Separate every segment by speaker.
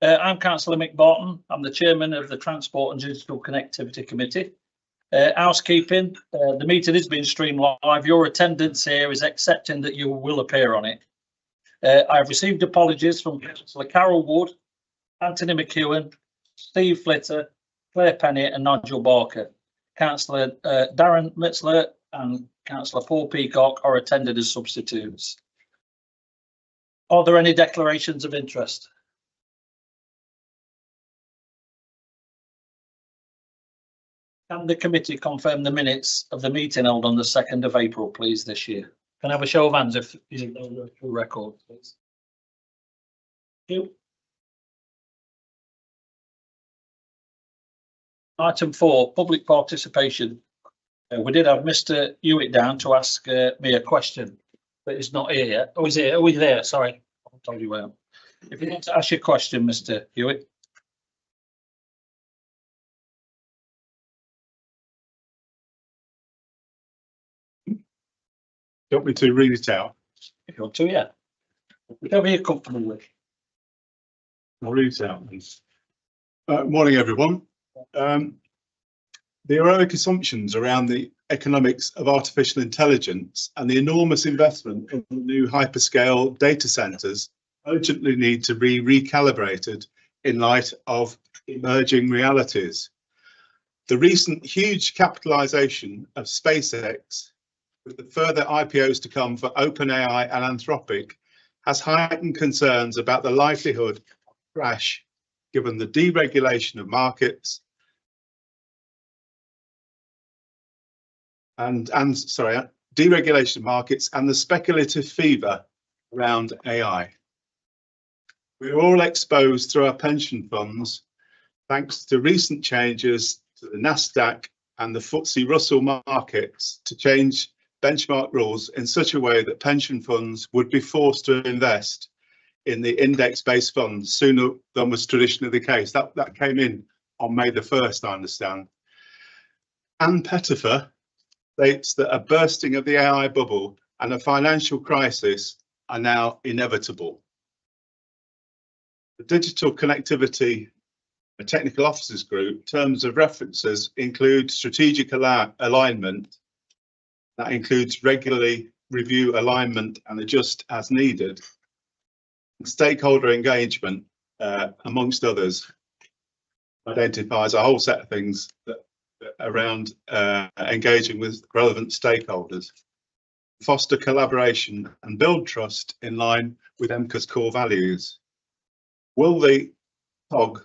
Speaker 1: I'm Councillor Mick Barton. I'm the chairman of the Transport and Digital Connectivity Committee. Housekeeping, the meeting is being streamed live. Your attendance here is accepting that you will appear on it. I've received apologies from Councillor Carol Wood, Anthony McEwen, Steve Flitter, Claire Penny and Nigel Barker. Councillor Darren Mitzler and Councillor Paul Peacock are attended as substitutes. Are there any declarations of interest? Can the committee confirm the minutes of the meeting held on the 2nd of April, please, this year? Can I have a show of hands if you know the record, please? Thank you. Item 4, public participation. We did have Mr. Hewitt down to ask me a question, but he's not here yet. Oh, he's here. Oh, he's there. Sorry, I told you well. If you want to ask your question, Mr. Hewitt.
Speaker 2: You want me to read it out?
Speaker 1: If you want to, yeah. Whatever you're comfortable with.
Speaker 2: I'll read it out, please. Morning, everyone. The heroic assumptions around the economics of artificial intelligence and the enormous investment in new hyperscale data centres urgently need to be recalibrated in light of emerging realities. The recent huge capitalisation of SpaceX, with the further IPOs to come for OpenAI and Anthropic, has heightened concerns about the likelihood of crash given the deregulation of markets deregulation of markets and the speculative fever around AI. We are all exposed through our pension funds, thanks to recent changes to the Nasdaq and the FTSE Russell markets to change benchmark rules in such a way that pension funds would be forced to invest in the index-based funds sooner than was traditionally the case. That came in on May the 1st, I understand. Anne Pettifer states that a bursting of the AI bubble and a financial crisis are now inevitable. The Digital Connectivity Technical Officers Group terms of references include strategic alignment. That includes regularly review alignment and adjust as needed. Stakeholder engagement, amongst others, identifies a whole set of things around engaging with relevant stakeholders. Foster collaboration and build trust in line with EMCCA's core values. Will the TOG,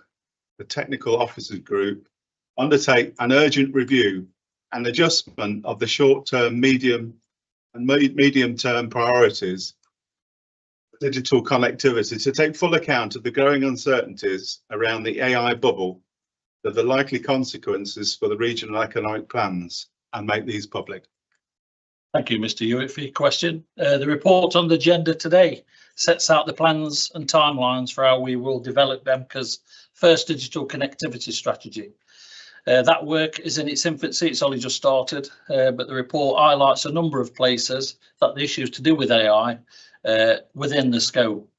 Speaker 2: the Technical Officers Group, undertake an urgent review and adjustment of the short-term, medium and medium-term priorities for digital connectivity to take full account of the growing uncertainties around the AI bubble, of the likely consequences for the regional economic plans, and make these public?
Speaker 1: Thank you, Mr. Hewitt, for your question. The report on the agenda today sets out the plans and timelines for how we will develop EMCCA's first digital connectivity strategy. That work is in its infancy, it's only just started, but the report highlights a number of places that the issues to do with AI within the scope.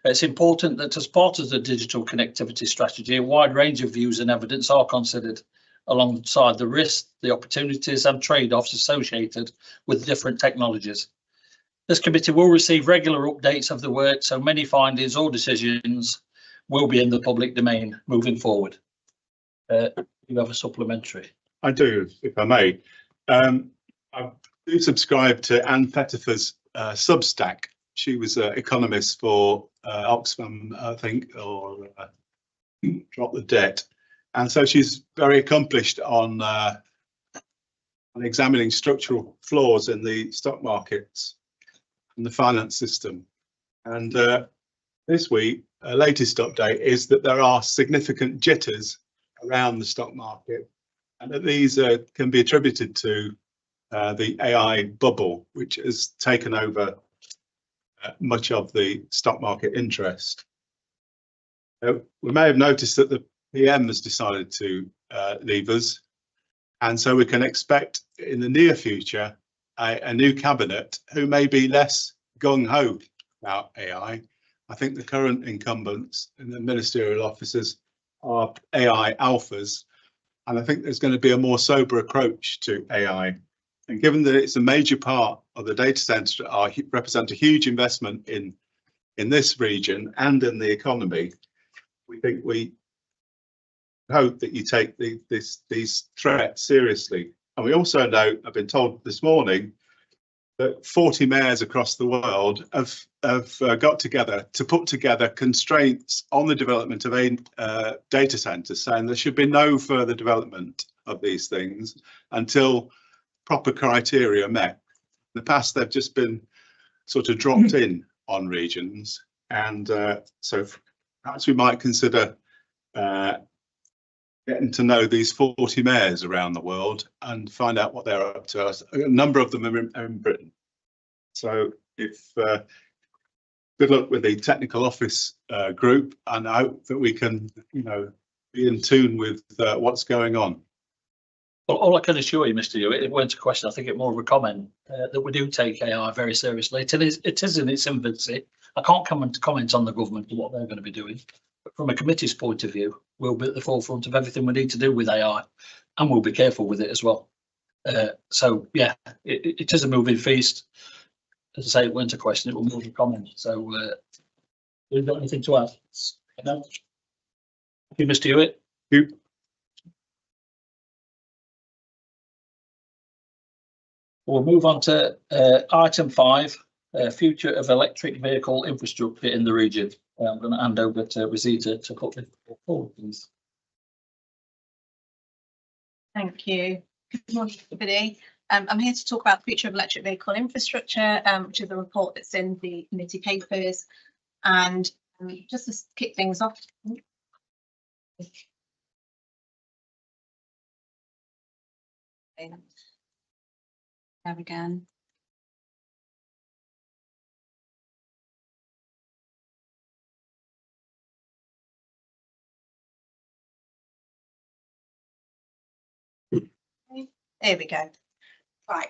Speaker 1: It's important that as part of the digital connectivity strategy, a wide range of views and evidence are considered alongside the risks, the opportunities and trade-offs associated with different technologies. This committee will receive regular updates of the work, so many findings or decisions will be in the public domain moving forward. You have a supplementary?
Speaker 2: I do, if I may. I do subscribe to Anne Pettifer's Substack. She was an economist for Oxfam, I think, or Drop the Debt. And so she's very accomplished on examining structural flaws in the stock markets and the finance system. And this week, her latest update is that there are significant jitters around the stock market, and that these can be attributed to the AI bubble, which has taken over much of the stock market interest. We may have noticed that the PM has decided to leave us, and so we can expect in the near future a new cabinet who may be less gung-ho about AI I think the current incumbents in the ministerial offices are AI alphas, and I think there's going to be a more sober approach to AI. And given that it's a major part of the data centre, represent a huge investment in this region and in the economy, we hope that you take these threats seriously. And we also know, I've been told this morning, that 40 mayors across the world have got together to put together constraints on the development of data centres, saying there should be no further development of these things until proper criteria are met. In the past, they've just been sort of dropped in on regions, and so perhaps we might consider getting to know these 40 mayors around the world and find out what they're up to. A number of them are in Britain. So if good luck with the technical office group, and I hope that we can, be in tune with what's going on.
Speaker 1: Well, all I can assure you, Mr. Hewitt, it weren't a question, I think it's more of a comment, that we do take AI very seriously. It is in its infancy. I can't comment on the government and what they're going to be doing. But from a committee's point of view, we'll be at the forefront of everything we need to do with AI, and we'll be careful with it as well. So, yeah, it is a moving feast. As I say, it weren't a question, it will move a comment. So, we've got anything to add? No? Thank you, Mr. Hewitt.
Speaker 2: Thank you.
Speaker 1: We'll move on to item 5, future of electric vehicle infrastructure in the region. I'm going to hand over to Rosita to put this forward, please.
Speaker 3: Thank you. Good morning, everybody. I'm here to talk about the future of electric vehicle infrastructure, which is a report that's in the committee papers. And just to kick things off, there we go. There we go. Right.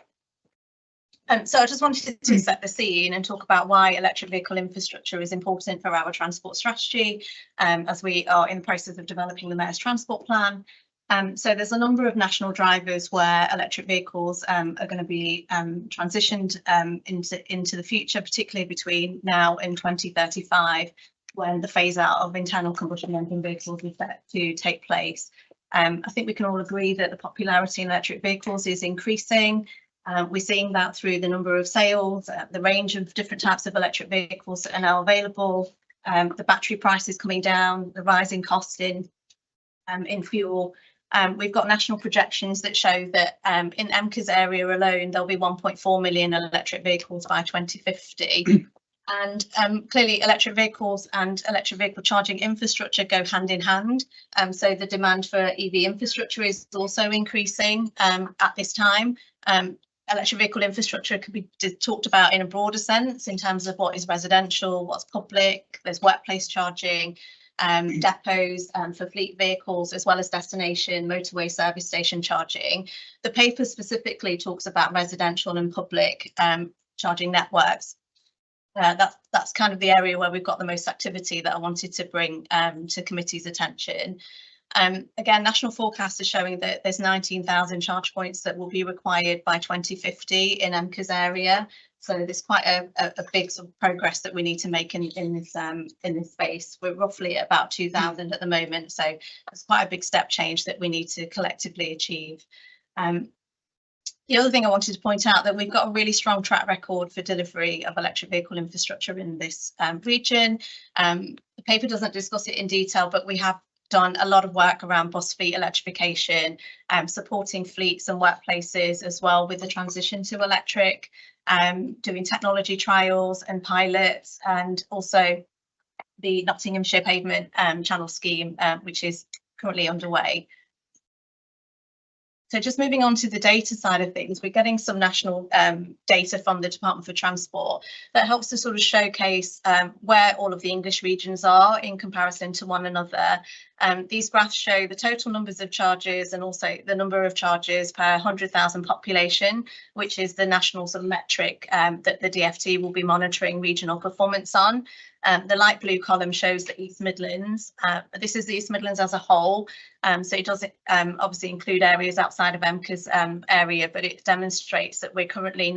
Speaker 3: So I just wanted to set the scene and talk about why electric vehicle infrastructure is important for our transport strategy, as we are in the process of developing the Mayor's Transport Plan. So there's a number of national drivers where electric vehicles are going to be transitioned into the future, particularly between now and 2035, when the phase out of internal combustion engine vehicles is set to take place. I think we can all agree that the popularity in electric vehicles is increasing. We're seeing that through the number of sales, the range of different types of electric vehicles that are now available, the battery prices coming down, the rising cost in fuel. We've got national projections that show that in EMCCA's area alone, there'll be 1.4 million electric vehicles by 2050. And clearly electric vehicles and electric vehicle charging infrastructure go hand in hand. So the demand for EV infrastructure is also increasing at this time. Electric vehicle infrastructure could be talked about in a broader sense in terms of what is residential, what's public, there's workplace charging, depots for fleet vehicles, as well as destination motorway service station charging. The paper specifically talks about residential and public charging networks. That's kind of the area where we've got the most activity that I wanted to bring to committee's attention. Again, national forecasts are showing that there's 19,000 charge points that will be required by 2050 in EMCCA's area. So there's quite a big sort of progress that we need to make in this space. We're roughly at about 2,000 at the moment, so it's quite a big step change that we need to collectively achieve. The other thing I wanted to point out that we've got a really strong track record for delivery of electric vehicle infrastructure in this region. The paper doesn't discuss it in detail, but we have done a lot of work around bus fleet electrification, supporting fleets and workplaces as well with the transition to electric, doing technology trials and pilots, and also the Nottinghamshire Pavement Channel Scheme, which is currently underway. So just moving on to the data side of things, we're getting some national data from the Department for Transport that helps to sort of showcase where all of the English regions are in comparison to one another. These graphs show the total numbers of charges and also the number of charges per 100,000 population, which is the national sort of metric that the DFT will be monitoring regional performance on. The light blue column shows the East Midlands. This is the East Midlands as a whole, so it doesn't obviously include areas outside of EMCCA's area, but it demonstrates that we're currently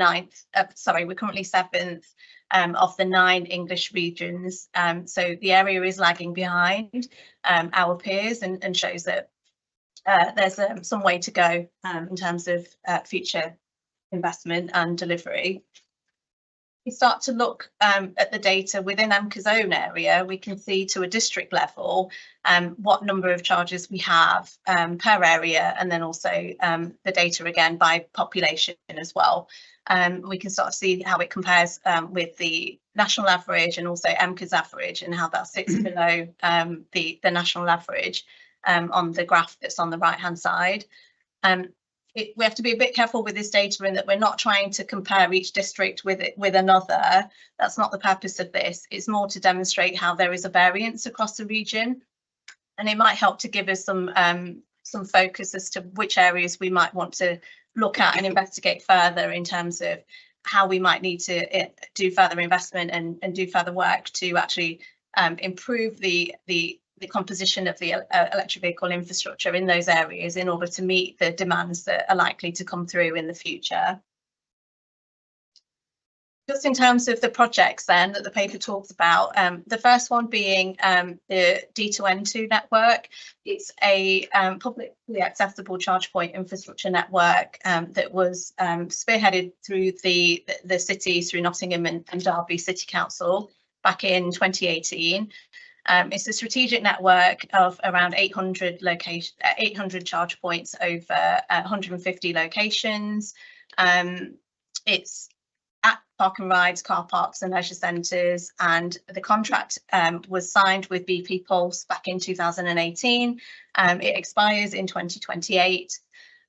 Speaker 3: seventh of the 9 English regions. So the area is lagging behind our peers, and shows that there's some way to go in terms of future investment and delivery. We start to look at the data within EMCCA's own area, we can see to a district level what number of charges we have per area, and then also the data again by population as well. We can start to see how it compares with the national average and also EMCCA's average, and how that sits below the national average on the graph that's on the right hand side. We have to be a bit careful with this data in that we're not trying to compare each district with another. That's not the purpose of this. It's more to demonstrate how there is a variance across the region, and it might help to give us some focus as to which areas we might want to look at and investigate further in terms of how we might need to do further investment and do further work to actually improve the composition of the electric vehicle infrastructure in those areas in order to meet the demands that are likely to come through in the future. Just in terms of the projects then that the paper talks about, the first one being the D2N2 network. It's a publicly accessible charge point infrastructure network that was spearheaded through the cities, through Nottingham and Derby City Council back in 2018. It's a strategic network of around 800 charge points over 150 locations. It's at park and rides, car parks and leisure centres, and the contract was signed with BP Pulse back in 2018. It expires in 2028.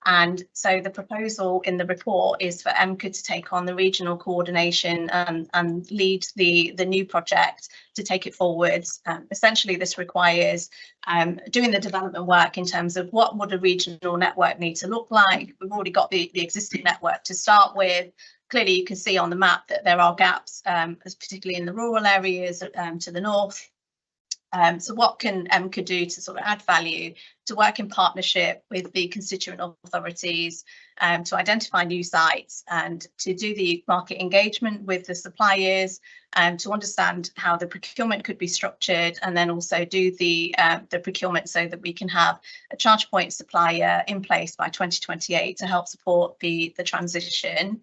Speaker 3: And so the proposal in the report is for EMCCA to take on the regional coordination and lead the new project to take it forwards. Essentially, this requires doing the development work in terms of what would a regional network need to look like. We've already got the existing network to start with. Clearly, you can see on the map that there are gaps, particularly in the rural areas to the north. So what can EMCCA do to sort of add value, to work in partnership with the constituent authorities, to identify new sites and to do the market engagement with the suppliers, to understand how the procurement could be structured, and then also do the procurement so that we can have a charge point supplier in place by 2028 to help support the transition.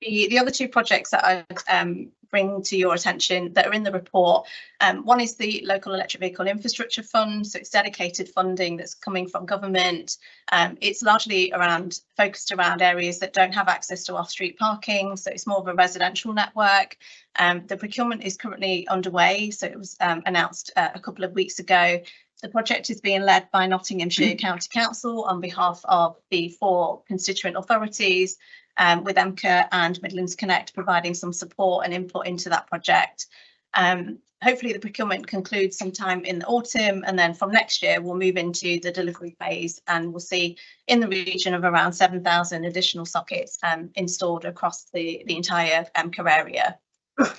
Speaker 3: The other two projects that I bring to your attention that are in the report, one is the Local Electric Vehicle Infrastructure Fund. So it's dedicated funding that's coming from government. It's largely focused around areas that don't have access to off-street parking. So it's more of a residential network. The procurement is currently underway. So it was announced a couple of weeks ago. The project is being led by Nottinghamshire County Council on behalf of the 4 constituent authorities, with EMCCA and Midlands Connect providing some support and input into that project. Hopefully the procurement concludes sometime in the autumn, and then from next year we'll move into the delivery phase, and we'll see in the region of around 7,000 additional sockets installed across the entire EMCCA area.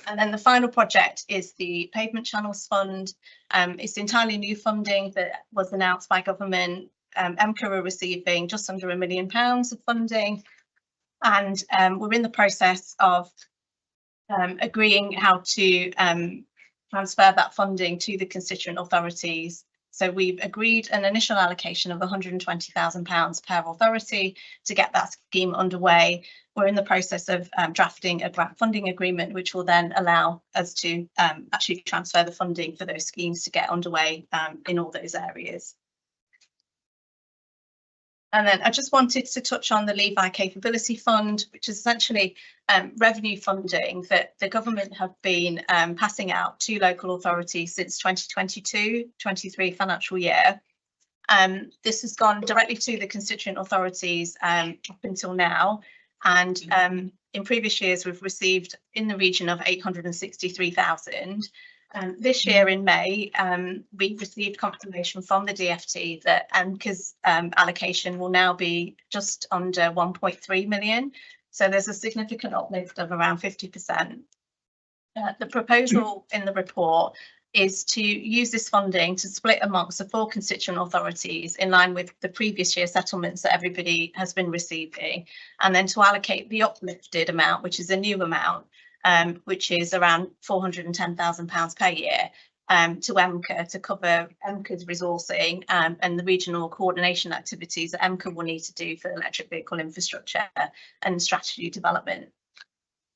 Speaker 3: And then the final project is the Pavement Channels Fund. It's entirely new funding that was announced by government. EMCCA are receiving just under £1 million of funding. And we're in the process of agreeing how to transfer that funding to the constituent authorities. So we've agreed an initial allocation of £120,000 per authority to get that scheme underway. We're in the process of drafting a grant funding agreement, which will then allow us to actually transfer the funding for those schemes to get underway in all those areas. And then I just wanted to touch on the Levi Capability Fund, which is essentially revenue funding that the government have been passing out to local authorities since 2022-23 financial year. This has gone directly to the constituent authorities up until now. And in previous years, we've received in the region of 863,000. This year in May, we received confirmation from the DFT that EMCCA's allocation will now be just under 1.3 million. So there's a significant uplift of around 50%. The proposal in the report is to use this funding to split amongst the 4 constituent authorities in line with the previous year settlements that everybody has been receiving, and then to allocate the uplifted amount, which is a new amount, which is around £410,000 per year, to EMCCA to cover EMCCA's resourcing and the regional coordination activities that EMCCA will need to do for electric vehicle infrastructure and strategy development.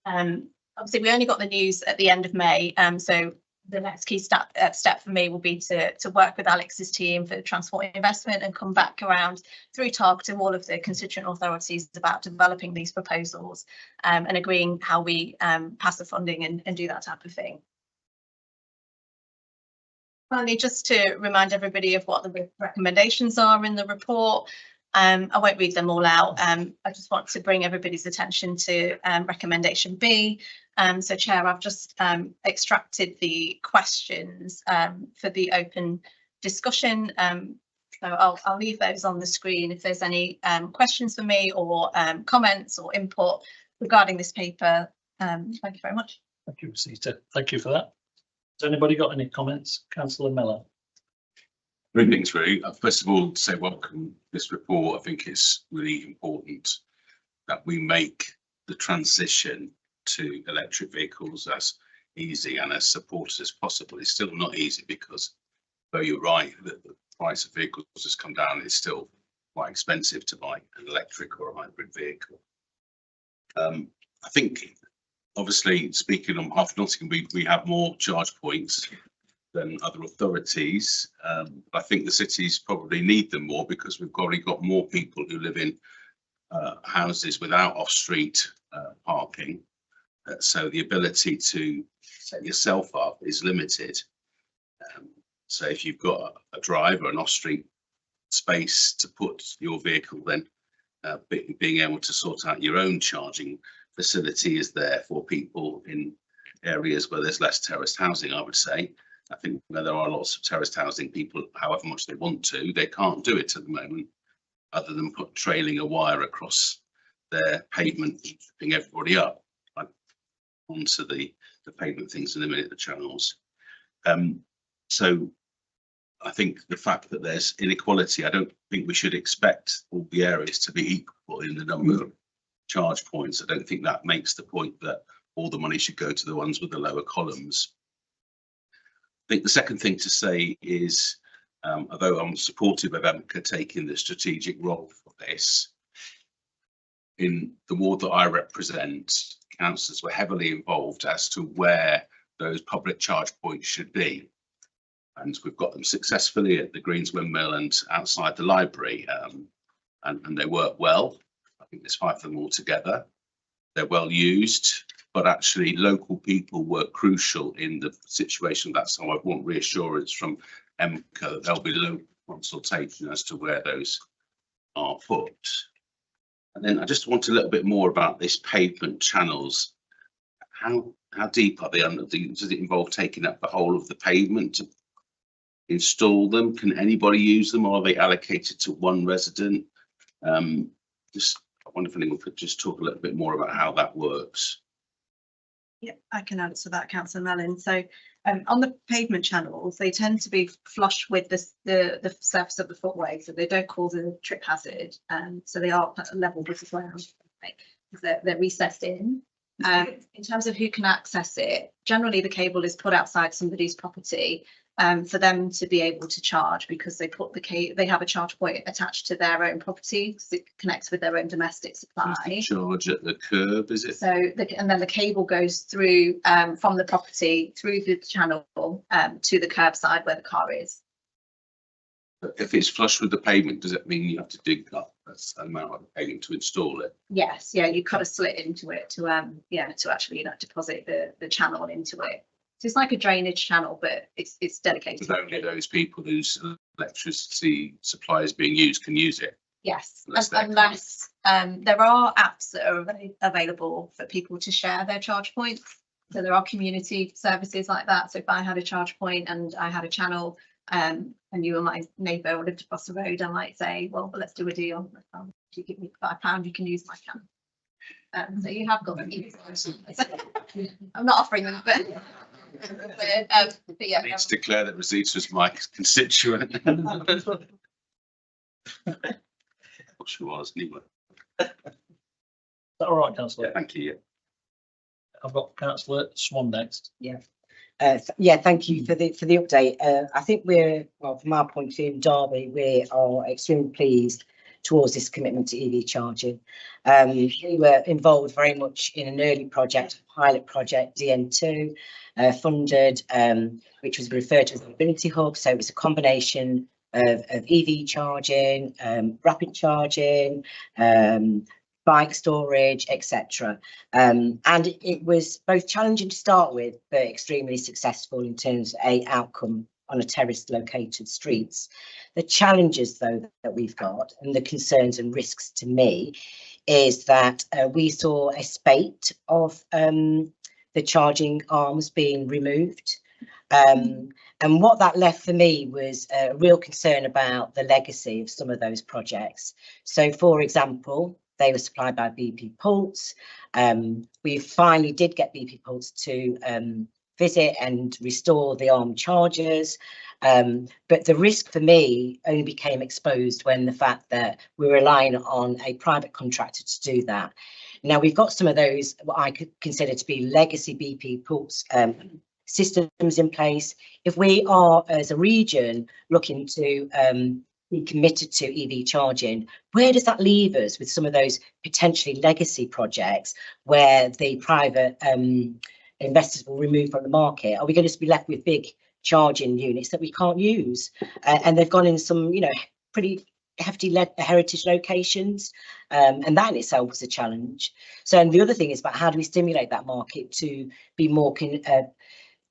Speaker 3: Obviously, we only got the news at the end of May, so the next key step for me will be to work with Alex's team for transport investment and come back around through targeting all of the constituent authorities about developing these proposals and agreeing how we pass the funding and do that type of thing. Finally, just to remind everybody of what the recommendations are in the report. I won't read them all out. I just want to bring everybody's attention to recommendation B. So Chair, I've just extracted the questions for the open discussion. So I'll leave those on the screen if there's any questions for me or comments or input regarding this paper. Thank you very much.
Speaker 1: Thank you, Rosita. Thank you for that. Has anybody got any comments? Councillor Miller.
Speaker 4: 3 things really. First of all, to say welcome this report. I think it's really important that we make the transition to electric vehicles as easy and as supported as possible. It's still not easy because, though you're right that the price of vehicles has come down, it's still quite expensive to buy an electric or a hybrid vehicle. I think, obviously, speaking on behalf of Nottingham, we have more charge points than other authorities. I think the cities probably need them more because we've already got more people who live in houses without off-street parking. So the ability to set yourself up is limited. So if you've got a drive or an off-street space to put your vehicle, then being able to sort out your own charging facility is there for people in areas where there's less terraced housing, I would say. I think where there are lots of terraced housing, people, however much they want to, they can't do it at the moment, other than trailing a wire across their pavement, tripping everybody up onto the pavement things and eliminate the channels. So I think the fact that there's inequality, I don't think we should expect all the areas to be equal in the number of charge points. I don't think that makes the point that all the money should go to the ones with the lower columns. I think the second thing to say is, although I'm supportive of EMCCA taking the strategic role for this, in the ward that I represent, councillors were heavily involved as to where those public charge points should be. And we've got them successfully at the Greens Windmill and outside the library, and they work well. I think there's 5 of them all together. They're well used, but actually local people were crucial in the situation. That's how I want reassurance from EMCCA that there'll be local consultation as to where those are put. And then I just want a little bit more about this pavement channels. How deep are they under? Does it involve taking up the whole of the pavement to install them? Can anybody use them, or are they allocated to one resident? I wonder if anyone could just talk a little bit more about how that works.
Speaker 5: Yeah, I can answer that, Councillor Mellon. So on the pavement channels, they tend to be flush with the surface of the footway, so they don't cause a trip hazard. So they are level with the ground. They're recessed in. In terms of who can access it, generally the cable is put outside somebody's property for them to be able to charge, because they put they have a charge point attached to their own property because it connects with their own domestic supply.
Speaker 4: Charge at the curb, is it?
Speaker 5: So and then the cable goes through from the property through the channel to the curbside where the car is.
Speaker 4: If it's flush with the pavement, does it mean you have to dig up that amount of pavement to install it?
Speaker 5: Yes, yeah, you cut a slit into it to to actually deposit the channel into it. So it's like a drainage channel, but it's dedicated.
Speaker 4: But only those people whose electricity supply is being used can use it.
Speaker 5: Yes, unless there are apps that are available for people to share their charge points. So there are community services like that. So if I had a charge point and I had a channel, and you were my neighbour or lived across the road, I might say, well, let's do a deal. If you give me £5, you can use my channel.
Speaker 3: So you have got them. I'm not offering them, but yeah.
Speaker 4: Let's declare that Rosita was my constituent. What she was, anyway.
Speaker 1: Is that all right, councillor?
Speaker 4: Yeah, thank you. Yeah.
Speaker 1: I've got councillor Swan next.
Speaker 6: Yeah, thank you for the update. I think well, from our point of view in Derby, we are extremely pleased towards this commitment to EV charging. We were involved very much in an early project, pilot project, DN2, funded, which was referred to as the Mobility Hub. So it was a combination of EV charging, rapid charging, bike storage, etc. And it was both challenging to start with, but extremely successful in terms of outcome on a terraced located streets. The challenges, though, that we've got and the concerns and risks to me is that we saw a spate of the charging arms being removed. And what that left for me was a real concern about the legacy of some of those projects. So, for example, they were supplied by BP Pulse. We finally did get BP Pulse to visit and restore the arm chargers. But the risk for me only became exposed when the fact that we're relying on a private contractor to do that. Now, we've got some of those, what I could consider to be legacy BP Pulse systems in place. If we are, as a region, looking to be committed to EV charging, where does that leave us with some of those potentially legacy projects where the private investors will remove from the market? Are we going to be left with big charging units that we can't use? And they've gone in some, pretty hefty heritage locations, and that in itself was a challenge. So, and the other thing is about how do we stimulate that market to be more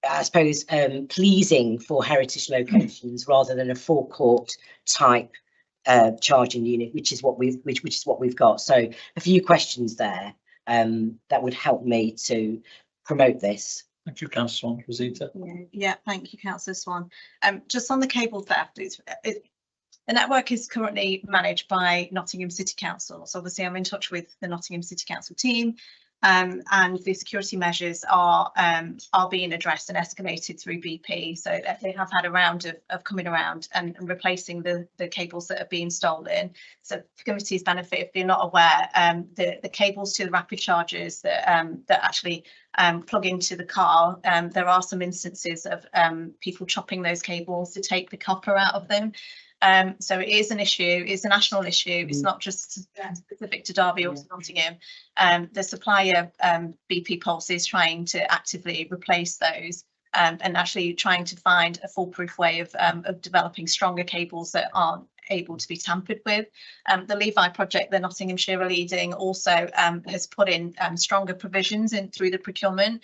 Speaker 6: I suppose, pleasing for heritage locations rather than a forecourt type charging unit, which is what we've got. So a few questions there that would help me to promote this.
Speaker 1: Thank you, councillor Swan. Rosita.
Speaker 5: Yeah, thank you, councillor Swan. Just on the cable theft, the network is currently managed by Nottingham City Council. So obviously I'm in touch with the Nottingham City Council team. And the security measures are being addressed and escalated through BP. So they have had a round of coming around and replacing the cables that are being stolen. So for committee's benefit, if you're not aware, the cables to the rapid chargers that actually plug into the car, there are some instances of people chopping those cables to take the copper out of them. So it is an issue, it's a national issue, it's not just specific to Derby or to Nottingham. The supplier, BP Pulse, is trying to actively replace those and actually trying to find a foolproof way of developing stronger cables that aren't able to be tampered with. The Levi project that Nottinghamshire are leading also has put in stronger provisions in through the procurement.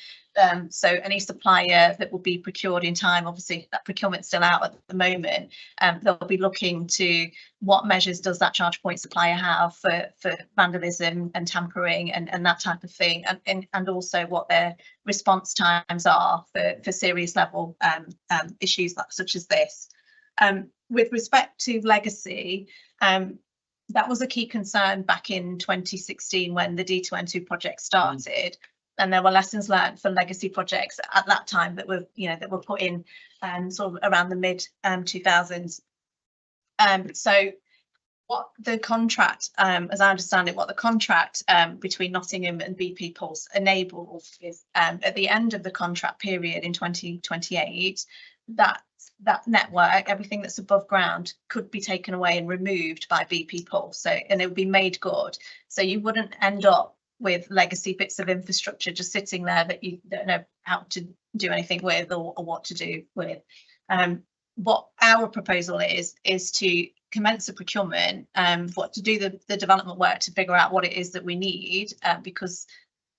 Speaker 5: So any supplier that will be procured in time, obviously that procurement's still out at the moment, they'll be looking to what measures does that charge point supplier have for vandalism and tampering and that type of thing, and also what their response times are for serious level issues such as this. With respect to legacy, that was a key concern back in 2016 when the D2N2 project started, and there were lessons learned for legacy projects at that time that were put in sort of around the mid 2000s. So what the contract, as I understand it, what the contract between Nottingham and BP Pulse enables is at the end of the contract period in 2028, that network, everything that's above ground, could be taken away and removed by BP Pulse. So, and it would be made good. So you wouldn't end up with legacy bits of infrastructure just sitting there that you don't know how to do anything with or what to do with. What our proposal is to commence the procurement, to do the development work to figure out what it is that we need, because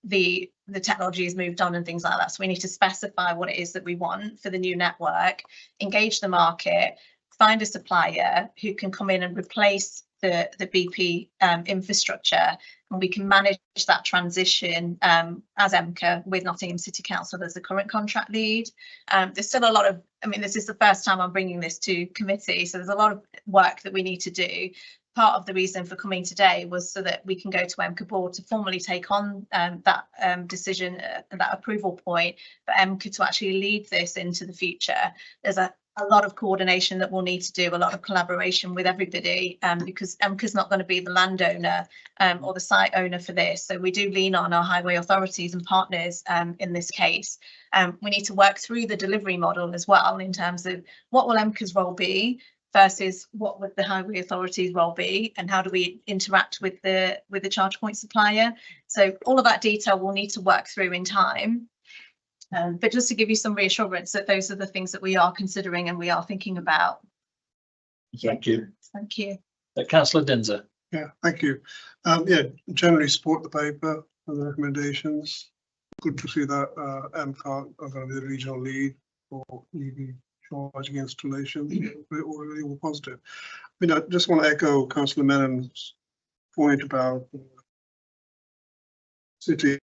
Speaker 5: the technology has moved on and things like that. So we need to specify what it is that we want for the new network, engage the market, find a supplier who can come in and replace the BP infrastructure, and we can manage that transition as EMCCA with Nottingham City Council as the current contract lead. There's still a lot of, this is the first time I'm bringing this to committee, so there's a lot of work that we need to do.
Speaker 3: part of the reason for coming today was so that we can go to EMCCA board to formally take on that decision, that approval point, for EMCCA to actually lead this into the future. There's a lot of coordination that we'll need to do, a lot of collaboration with everybody, because EMCCA's not going to be the landowner or the site owner for this. So we do lean on our highway authorities and partners in this case. We need to work through the delivery model as well, in terms of what will EMCCA's role be versus what would the highway authorities role be, and how do we interact with the charge point supplier. So all of that detail we'll need to work through in time. But just to give you some reassurance that those are the things that we are considering and we are thinking about.
Speaker 1: Thank you.
Speaker 3: Thank you.
Speaker 1: Councillor Dinser.
Speaker 7: Yeah, thank you. Yeah, generally support the paper and the recommendations. Good to see that EMCCA are going to be the regional lead for EV charging installation. Really all positive. I mean, I just want to echo Councillor Mellon's point about city,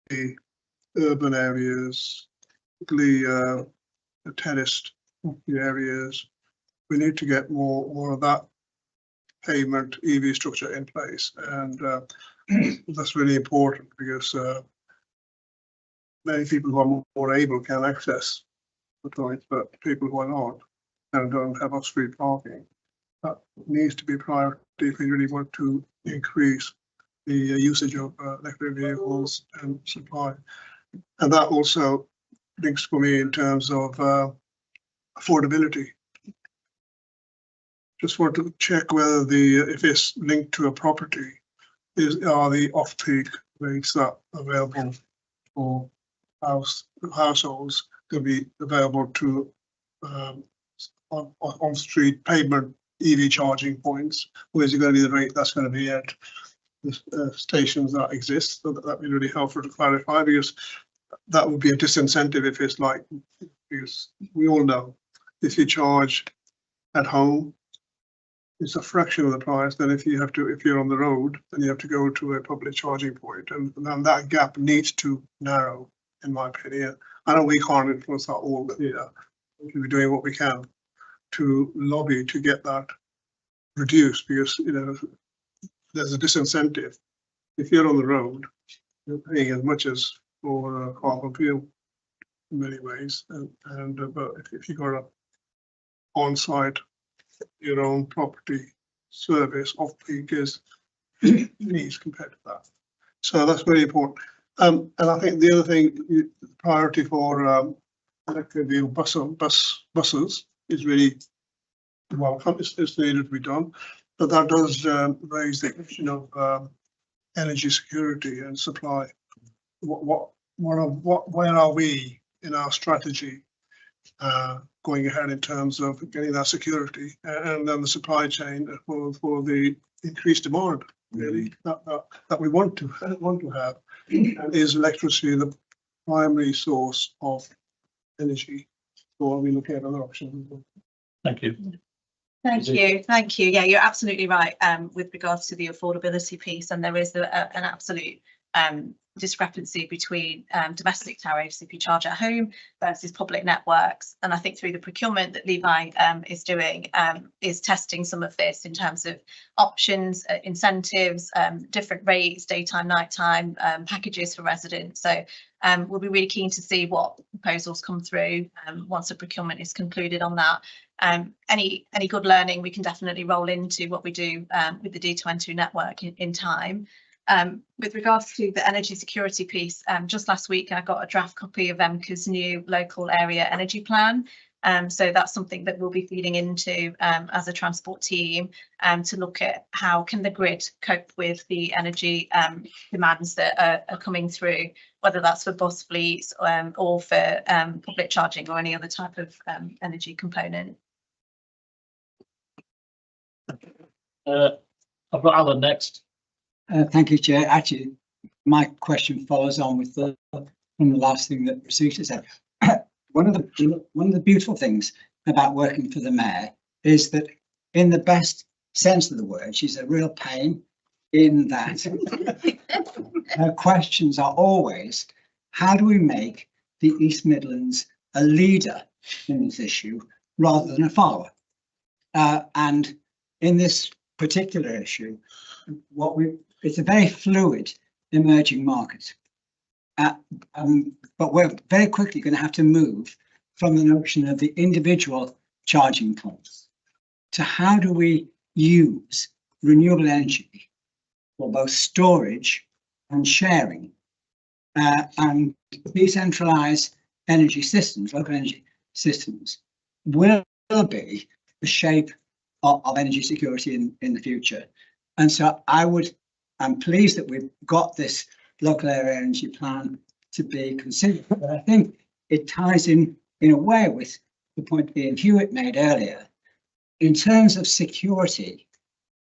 Speaker 7: urban areas, particularly the terraced areas. We need to get more of that pavement EV structure in place, and that's really important because many people who are more able can access the points, but people who are not and don't have off-street parking, that needs to be a priority if we really want to increase the usage of electric vehicles and supply. And that also links for me in terms of affordability. Just want to check whether if it's linked to a property, are the off-peak rates that are available for households to be available to on-street pavement EV charging points, or is it going to be the rate that's going to be at the stations that exist? So that'd be really helpful to clarify, because that would be a disincentive if it's like, because we all know if you charge at home, it's a fraction of the price than if you're on the road and you have to go to a public charging point, and then that gap needs to narrow, in my opinion. I know we can't influence that all, but yeah, we're doing what we can to lobby to get that reduced, because there's a disincentive. If you're on the road, you're paying as much as for carbon fuel in many ways, but if you got a on-site, your own property service, off-peak is needs compared to that. So that's very important. And I think the other thing, priority for electric vehicle buses is really welcome. It's needed to be done, but that does raise the question of energy security and supply. Where are we in our strategy going ahead in terms of getting that security and then the supply chain for the increased demand, really, that we want to have? And is electricity the primary source of energy, or are we looking at other options?
Speaker 1: Thank you.
Speaker 3: Thank you. Thank you. Yeah, you're absolutely right with regards to the affordability piece, and there is an absolute discrepancy between domestic tariffs if you charge at home versus public networks. And I think through the procurement that Levi is doing is testing some of this in terms of options, incentives, different rates, daytime, nighttime, packages for residents. So we'll be really keen to see what proposals come through once the procurement is concluded on that. Any good learning we can definitely roll into what we do with the D2N2 network in time. With regards to the energy security piece, just last week I got a draft copy of EMCCA's new local area energy plan. So that's something that we'll be feeding into as a transport team to look at how can the grid cope with the energy demands that are coming through, whether that's for bus fleets or for public charging or any other type of energy component.
Speaker 1: I've got Alan next.
Speaker 8: Thank you, Chair. Actually, my question follows on with from the last thing that Rosita said. One of the beautiful things about working for the mayor is that, in the best sense of the word, she's a real pain in that her questions are always, how do we make the East Midlands a leader in this issue rather than a follower? And in this particular issue, it's a very fluid emerging market. But we're very quickly going to have to move from the notion of the individual charging points to how do we use renewable energy for both storage and sharing, and decentralized energy systems, local energy systems, will be the shape of energy security in the future. And so I'm pleased that we've got this local area energy plan to be considered, but I think it ties in a way with the point Ian Hewitt made earlier. In terms of security,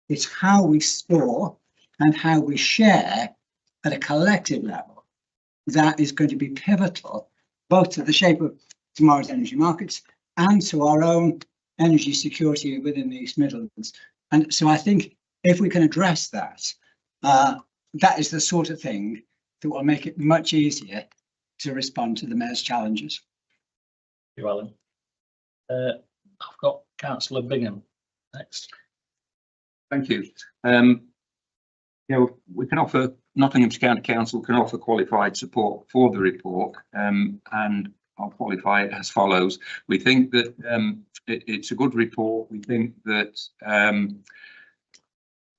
Speaker 8: it's how we store and how we share at a collective level that is going to be pivotal, both to the shape of tomorrow's energy markets and to our own energy security within the East Midlands. And so I think if we can address that, that is the sort of thing that will make it much easier to respond to the Mayor's challenges.
Speaker 1: Thank you, Alan. I've got Councillor Bingham next.
Speaker 9: Thank you. We can offer, Nottinghamshire County Council can offer qualified support for the report, and I'll qualify it as follows. We think that it's a good report. We think that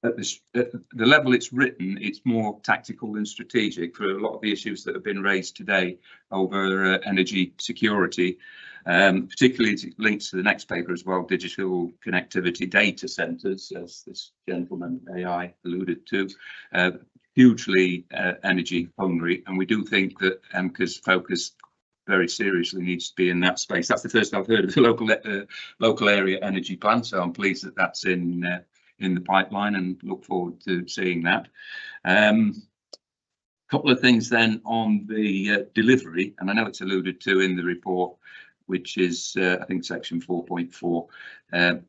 Speaker 9: at the level it's written, it's more tactical than strategic for a lot of the issues that have been raised today over energy security. Particularly as it links to the next paper as well, digital connectivity data centres, as this gentleman AI alluded to, hugely energy hungry, and we do think that EMCCA's focus very seriously needs to be in that space. That's the first I've heard of the local area energy plan, so I'm pleased that that's in the pipeline and look forward to seeing that. Couple of things then on the delivery, and I know it's alluded to in the report, which is I think section 4.4.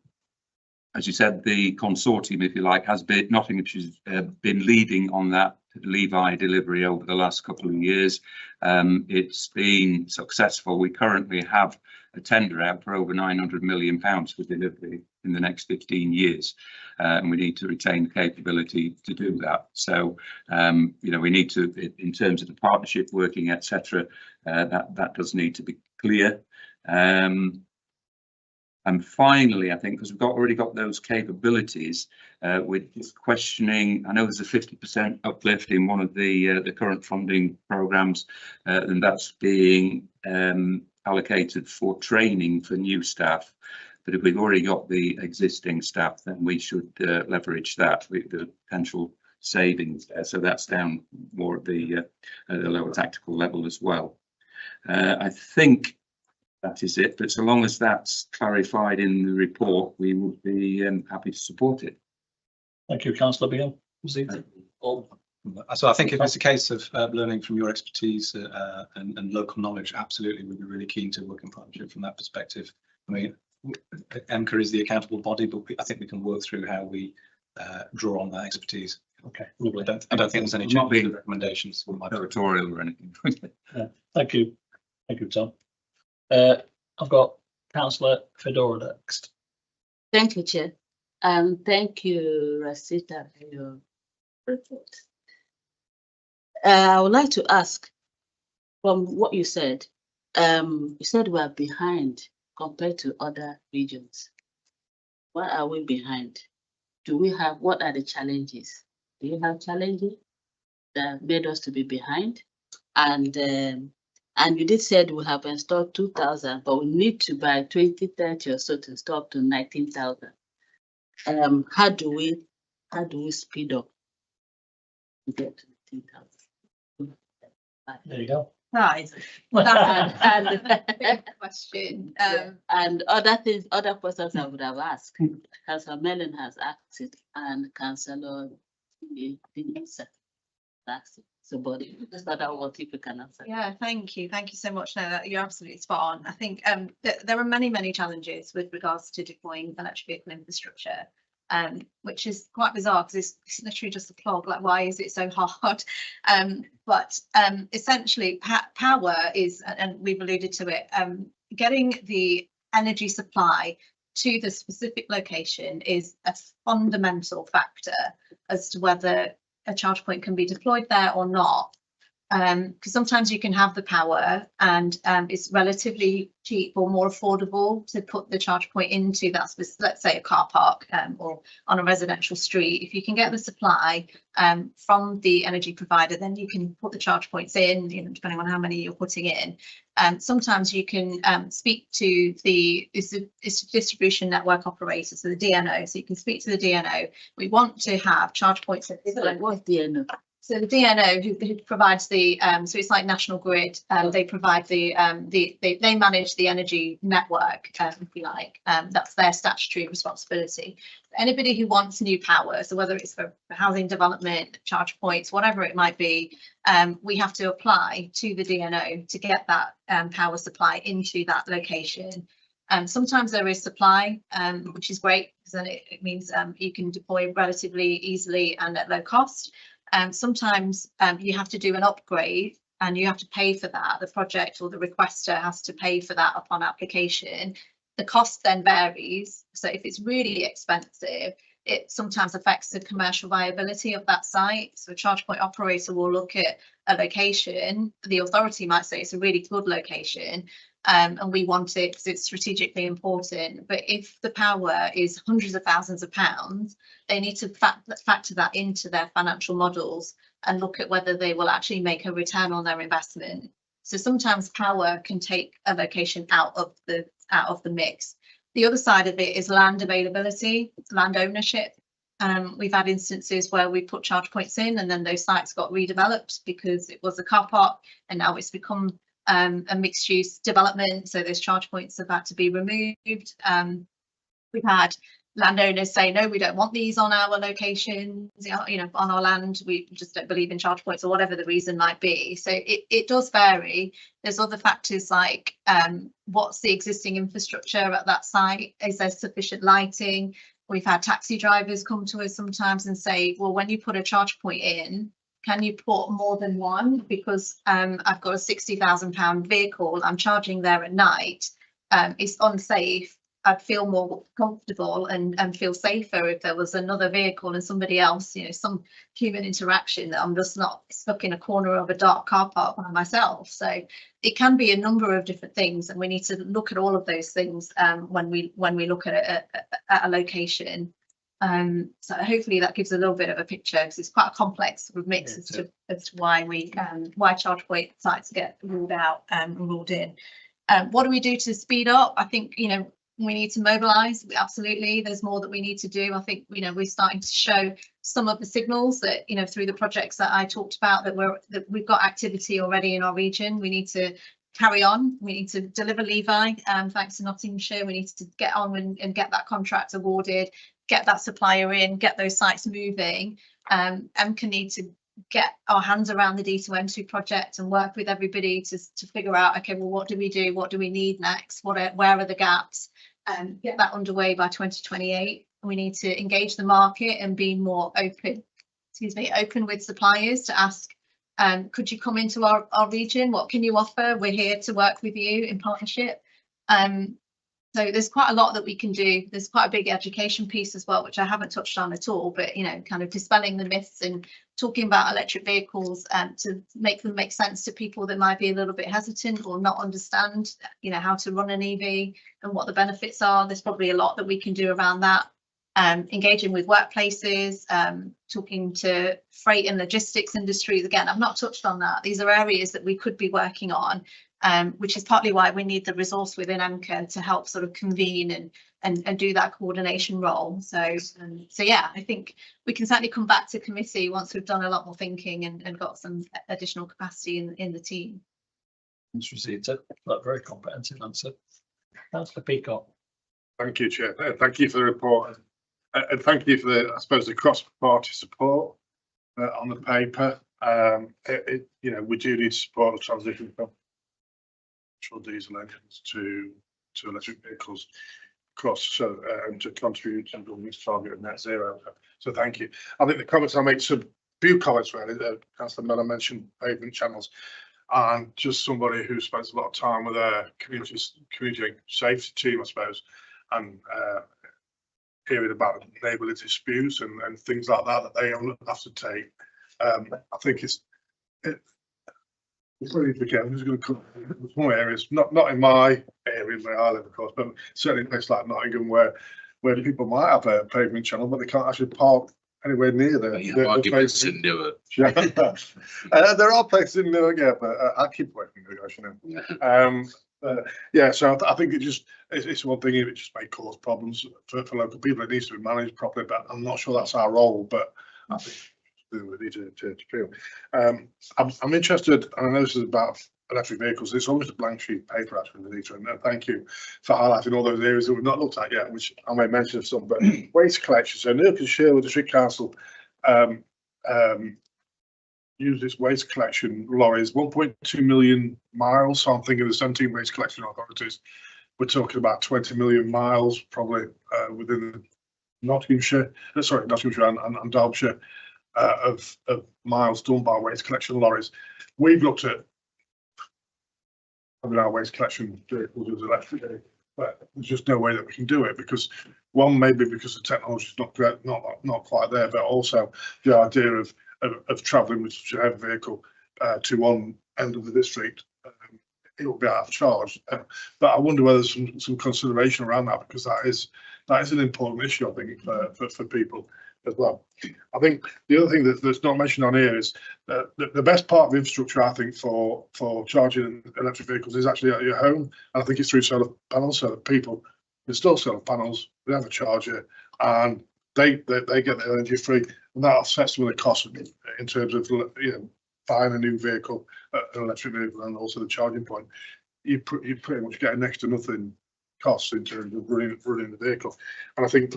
Speaker 9: As you said, the consortium, if you like, has been Nottinghamshire's been leading on that Levi delivery over the last couple of years. It's been successful. We currently have a tender out for over £900 million for delivery in the next 15 years, and we need to retain the capability to do that. So, we need to, in terms of the partnership working, etc., that does need to be clear. And finally, I think, because we've already got those capabilities, we're just questioning, I know there's a 50% uplift in one of the current funding programmes, and that's being allocated for training for new staff. But if we've already got the existing staff, then we should leverage that with the potential savings there. So that's down more at the lower tactical level as well. I think that is it, but so long as that's clarified in the report, we would be happy to support it.
Speaker 1: Thank you, Councillor Bingham.
Speaker 10: So I think if it's a case of learning from your expertise and local knowledge, absolutely, we'd be really keen to work in partnership from that perspective. I mean, EMCCA is the accountable body, but I think we can work through how we draw on that expertise.
Speaker 1: Okay,
Speaker 10: I don't think there's any change in recommendations from my
Speaker 9: Editorial or anything.
Speaker 1: thank you. Thank you, Tom. I've got Councillor Fedora next.
Speaker 11: Thank you, Chair. And thank you, Rasita, for your report. I would like to ask, from what you said we are behind compared to other regions. What are we behind? What are the challenges? Do you have challenges that made us to be behind? And you did say we have installed 2,000, but we need to by 2030 or so to install up to 19,000. How do we speed up to get to 19,000?
Speaker 1: There you go.
Speaker 3: That is a question.
Speaker 11: And other questions I would have asked. Councillor Mellon has asked it, and Councillor Denisa asked it. So, but just that what if you can answer.
Speaker 3: Yeah, thank you so much. No, you're absolutely spot on. I think there are many challenges with regards to deploying electric vehicle infrastructure, which is quite bizarre because it's literally just a plug. Like, why is it so hard? But essentially, power is, and we've alluded to it, getting the energy supply to the specific location is a fundamental factor as to whether a charge point can be deployed there or not. Because sometimes you can have the power and it's relatively cheap or more affordable to put the charge point into that, let's say a car park or on a residential street. If you can get the supply from the energy provider, then you can put the charge points in, you know, depending on how many you're putting in. Sometimes you can speak to the distribution network operator, so the DNO. So you can speak to the DNO. We want to have charge points.
Speaker 11: What's DNO?
Speaker 3: So the DNO who provides the so it's like National Grid. They provide they manage the energy network, if you like. That's their statutory responsibility. Anybody who wants new power, so whether it's for housing development, charge points, whatever it might be, we have to apply to the DNO to get that power supply into that location. Sometimes there is supply, which is great because then it means you can deploy relatively easily and at low cost. Sometimes you have to do an upgrade and you have to pay for that. The project or the requester has to pay for that upon application. The cost then varies. So if it's really expensive, it sometimes affects the commercial viability of that site. So a charge point operator will look at a location. The authority might say it's a really good location. And we want it because it's strategically important. But if the power is hundreds of thousands of pounds, they need to factor that into their financial models and look at whether they will actually make a return on their investment. So sometimes power can take a location out of the mix. The other side of it is land availability, land ownership. We've had instances where we put charge points in and then those sites got redeveloped because it was a car park and now it's become a mixed use development, so those charge points have had to be removed. We've had landowners say, no, we don't want these on our locations, you know, on our land, we just don't believe in charge points or whatever the reason might be. So it does vary. There's other factors like what's the existing infrastructure at that site? Is there sufficient lighting? We've had taxi drivers come to us sometimes and say, well, when you put a charge point in, can you put more than one? Because I've got a £60,000 vehicle, I'm charging there at night. It's unsafe. I'd feel more comfortable and feel safer if there was another vehicle and somebody else, you know, some human interaction, that I'm just not stuck in a corner of a dark car park by myself. So it can be a number of different things, and we need to look at all of those things when we look at a location. So hopefully that gives a little bit of a picture, because it's quite a complex sort of mix as to why why charge point sites get ruled out and ruled in. What do we do to speed up? I think, you know, we need to mobilise. Absolutely, there's more that we need to do. I think, you know, we're starting to show some of the signals that, you know, through the projects that I talked about, that we've got activity already in our region. We need to carry on. We need to deliver Levi. Thanks to Nottinghamshire, we need to get on and get that contract awarded, get that supplier in, get those sites moving. EMCCA need to get our hands around the D2N2 project and work with everybody to figure out, okay, well, what do we do? What do we need next? Where are the gaps? Get that underway by 2028. We need to engage the market and be more open with suppliers to ask, could you come into our region? What can you offer? We're here to work with you in partnership. So there's quite a lot that we can do. There's quite a big education piece as well, which I haven't touched on at all, but, you know, kind of dispelling the myths and talking about electric vehicles to make them make sense to people that might be a little bit hesitant or not understand, you know, how to run an EV and what the benefits are. There's probably a lot that we can do around that. Engaging with workplaces, talking to freight and logistics industries. Again, I've not touched on that. These are areas that we could be working on, which is partly why we need the resource within EMCCA to help sort of convene and do that coordination role. So yeah, I think we can certainly come back to committee once we've done a lot more thinking and got some additional capacity in the team.
Speaker 1: Thanks, Rosita. That very comprehensive answer. Councillor Peacock.
Speaker 12: Thank you, Chair. Thank you for the report, and thank you for the, I suppose, the cross-party support on the paper. You know, we do need to support the transition from diesel engines to electric vehicles across, and to contribute to the target of net zero. So thank you. I think the comments I made, some few comments really. Councillor Miller mentioned pavement channels, and just somebody who spends a lot of time with a community safety team, I suppose. and hearing about neighbourly disputes and things like that they have to take. I think it's really forget who's going to come. Some areas, not in my area where I live, of course, but certainly in places like Nottingham where people might have a pavement channel, but they can't actually park anywhere near the
Speaker 4: arguments in Newark.
Speaker 12: There are places in Newark, yeah, but I keep away from Newark, you know. Yeah, so I think it's one thing if it just may cause problems for local people. It needs to be managed properly, but I'm not sure that's our role. But I think we need to feel. I'm interested, and I know this is about electric vehicles. It's almost a blank sheet of paper, actually, Anita, and thank you for highlighting all those areas that we've not looked at yet, which I may mention of some. But waste collection. So Newark and Sherwood District Council use this waste collection lorries, 1.2 million miles. So I'm thinking the 17 waste collection authorities. We're talking about 20 million miles, probably within Nottinghamshire and Derbyshire. Of miles done by waste collection lorries. We've looked at having our waste collection vehicles as electric, but there's just no way that we can do it because one, maybe because the technology is not quite there, but also the idea of travelling with such a heavy vehicle to one end of the district, it will be out of charge. But I wonder whether there's some consideration around that, because that is an important issue, I think, for people as well. I think the other thing that's not mentioned on here is the best part of infrastructure, I think, for charging electric vehicles is actually at your home. And I think it's through solar panels, so that people install solar panels, they have a charger, and they get the energy free, and that offsets some of the costs in terms of buying a new vehicle, an electric vehicle, and also the charging point. You pretty much get next to nothing costs in terms of running the vehicle. And I think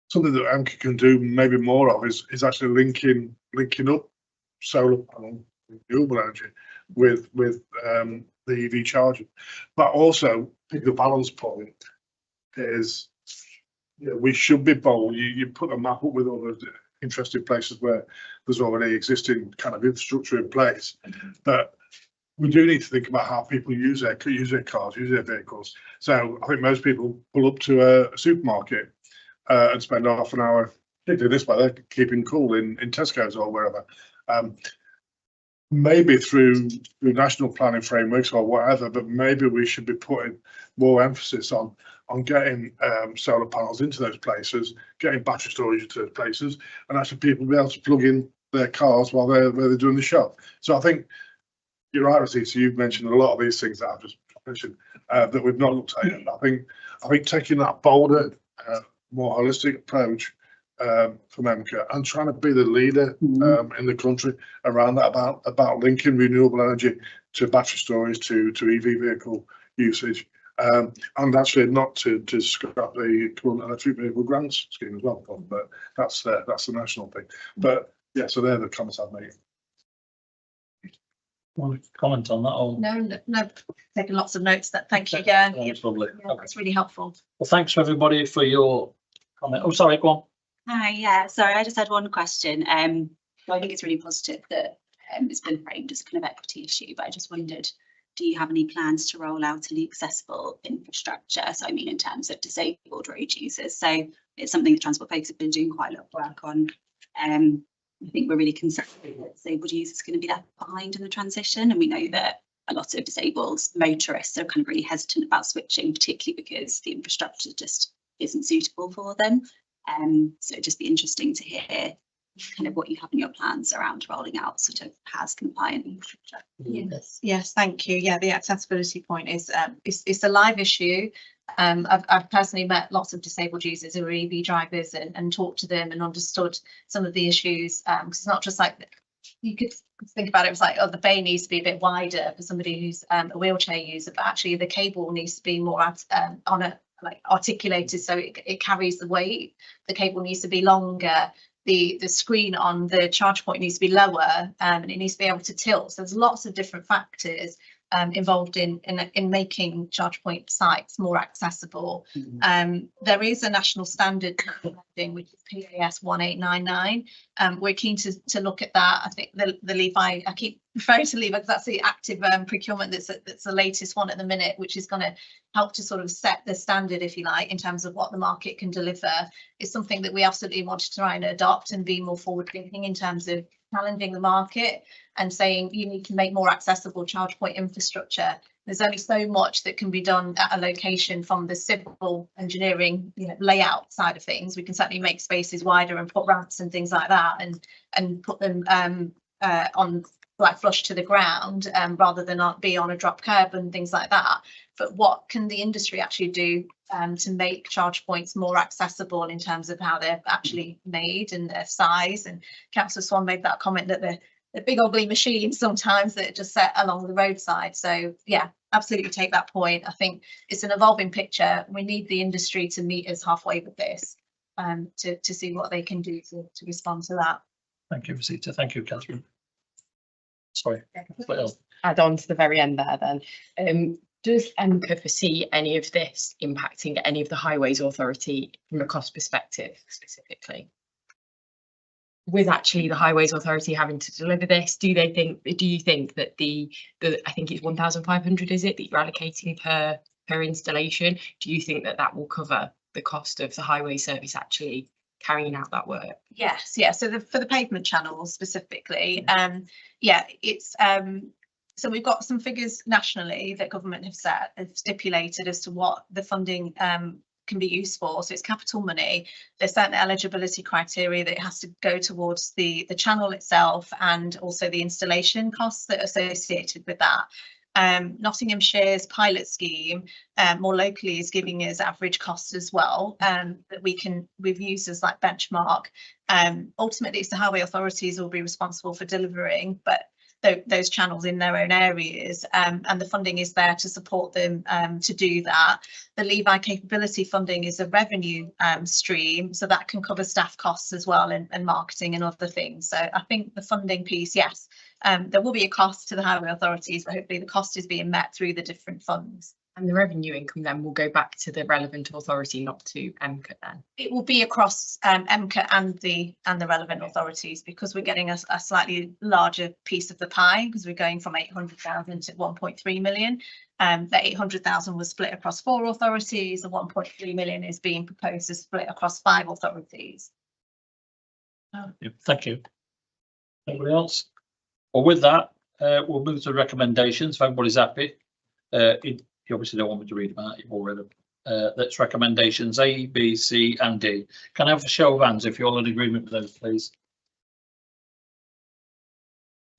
Speaker 12: something that EMCCA can do maybe more of is actually linking up solar panel renewable energy with the EV charging. But also, I think the balance point is, we should be bold. You put a map up with all the interesting places where there's already existing kind of infrastructure in place, but we do need to think about how people use their cars, use their vehicles. So I think most people pull up to a supermarket and spend half an hour, particularly this weather, keeping cool in Tesco's or wherever. Maybe through national planning frameworks or whatever, but maybe we should be putting more emphasis on getting solar panels into those places, getting battery storage into those places, and actually people be able to plug in their cars while they're doing the shop. So I think you're right, Rosita, you've mentioned a lot of these things that I've just mentioned that we've not looked at yet. I think taking that bolder, more holistic approach from EMCCA and trying to be the leader in the country around that, about linking renewable energy to battery storage, to EV vehicle usage, and actually not to scrap the current electric vehicle grants scheme as well. But that's the national thing. But yeah, so they're the comments I've made.
Speaker 1: Want to comment on that? Or?
Speaker 3: No, taking lots of notes. Thank you. Yeah,
Speaker 1: that's lovely.
Speaker 3: Yeah, that's really helpful.
Speaker 1: Well, thanks for everybody for your comment. Oh, sorry, go on.
Speaker 13: Hi, yeah, sorry, I just had one question. I think it's really positive that it's been framed as a kind of equity issue, but I just wondered, do you have any plans to roll out any accessible infrastructure? So I mean, in terms of disabled road users. So it's something that Transport Focus have been doing quite a lot of work on. I think we're really concerned that disabled users are going to be left behind in the transition. And we know that a lot of disabled motorists are kind of really hesitant about switching, particularly because the infrastructure just isn't suitable for them. So it'd just be interesting to hear kind of what you have in your plans around rolling out sort of PAS compliant infrastructure.
Speaker 3: Yes, thank you. Yeah, the accessibility point is it's a live issue. I've personally met lots of disabled users who are EV drivers and talked to them and understood some of the issues. Because it's not just like, you could think about it, was like, oh, the bay needs to be a bit wider for somebody who's a wheelchair user, but actually the cable needs to be more articulated so it carries the weight. The cable needs to be longer. The screen on the charge point needs to be lower, and it needs to be able to tilt. So there's lots of different factors. involved in making charge point sites more accessible. There is a national standard which is PAS 1899. We're keen to look at that. I think the Levi, I keep referring to Levi because that's the active procurement that's the latest one at the minute, which is going to help to sort of set the standard, if you like, in terms of what the market can deliver. It's something that we absolutely want to try and adopt and be more forward thinking in terms of challenging the market and saying you need to make more accessible charge point infrastructure. There's only so much that can be done at a location from the civil engineering, layout side of things. We can certainly make spaces wider and put ramps and things like that, and put them on like flush to the ground, rather than be on a drop curb and things like that. But what can the industry actually do to make charge points more accessible in terms of how they're actually made and their size? And Councillor Swan made that comment that the big ugly machines sometimes that are just set along the roadside. So yeah, absolutely take that point. I think it's an evolving picture. We need the industry to meet us halfway with this, to see what they can do to respond to that.
Speaker 1: Thank you, Rosita. Thank you, Catherine. Sorry.
Speaker 14: Add on to the very end there then. Does EMCCA foresee any of this impacting any of the Highways Authority from a cost perspective specifically? With actually the Highways Authority having to deliver this, do you think that the I think it's 1,500, is it, that you're allocating per installation? Do you think that will cover the cost of the highway service actually carrying out that work?
Speaker 3: Yes, yeah. So for the pavement channels specifically, it's so we've got some figures nationally that government have stipulated as to what the funding can be used for. So it's capital money. There's certain eligibility criteria that it has to go towards the channel itself, and also the installation costs that are associated with that. Nottinghamshire's pilot scheme more locally is giving us average costs as well, that we've used as like benchmark. Ultimately, it's the highway authorities will be responsible for delivering, but those channels in their own areas, and the funding is there to support them to do that. The Levi capability funding is a revenue stream, so that can cover staff costs as well, and marketing and other things. So I think the funding piece, yes, there will be a cost to the highway authorities, but hopefully the cost is being met through the different funds.
Speaker 14: And the revenue income then will go back to the relevant authority, not to EMCCA then?
Speaker 3: It will be across EMCCA and the relevant authorities, because we're getting a slightly larger piece of the pie, because we're going from 800,000 to 1.3 million. The 800,000 was split across 4 authorities. The 1.3 million is being proposed to split across 5 authorities.
Speaker 1: Thank you. Anybody else? Well, with that, we'll move to the recommendations. If everybody's happy, you obviously don't want me to read them out, you've all read them. That's recommendations A, B, C and D. Can I have a show of hands if you're all in agreement with those, please?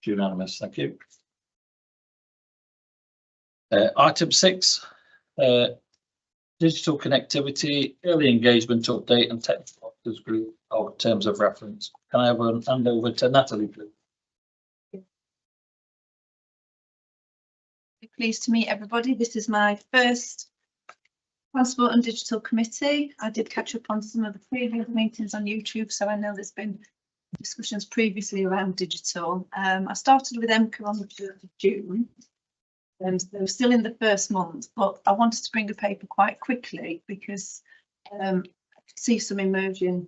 Speaker 1: Unanimous, thank you. Item 6, digital connectivity, early engagement update and technical officers group of terms of reference. Can I have a hand over to Natalie, please?
Speaker 5: Pleased to meet everybody. This is my first Transport and Digital Committee. I did catch up on some of the previous meetings on YouTube, so I know there's been discussions previously around digital. I started with EMCCA on the 3rd of June, and they were still in the first month, but I wanted to bring a paper quite quickly because I could see some emerging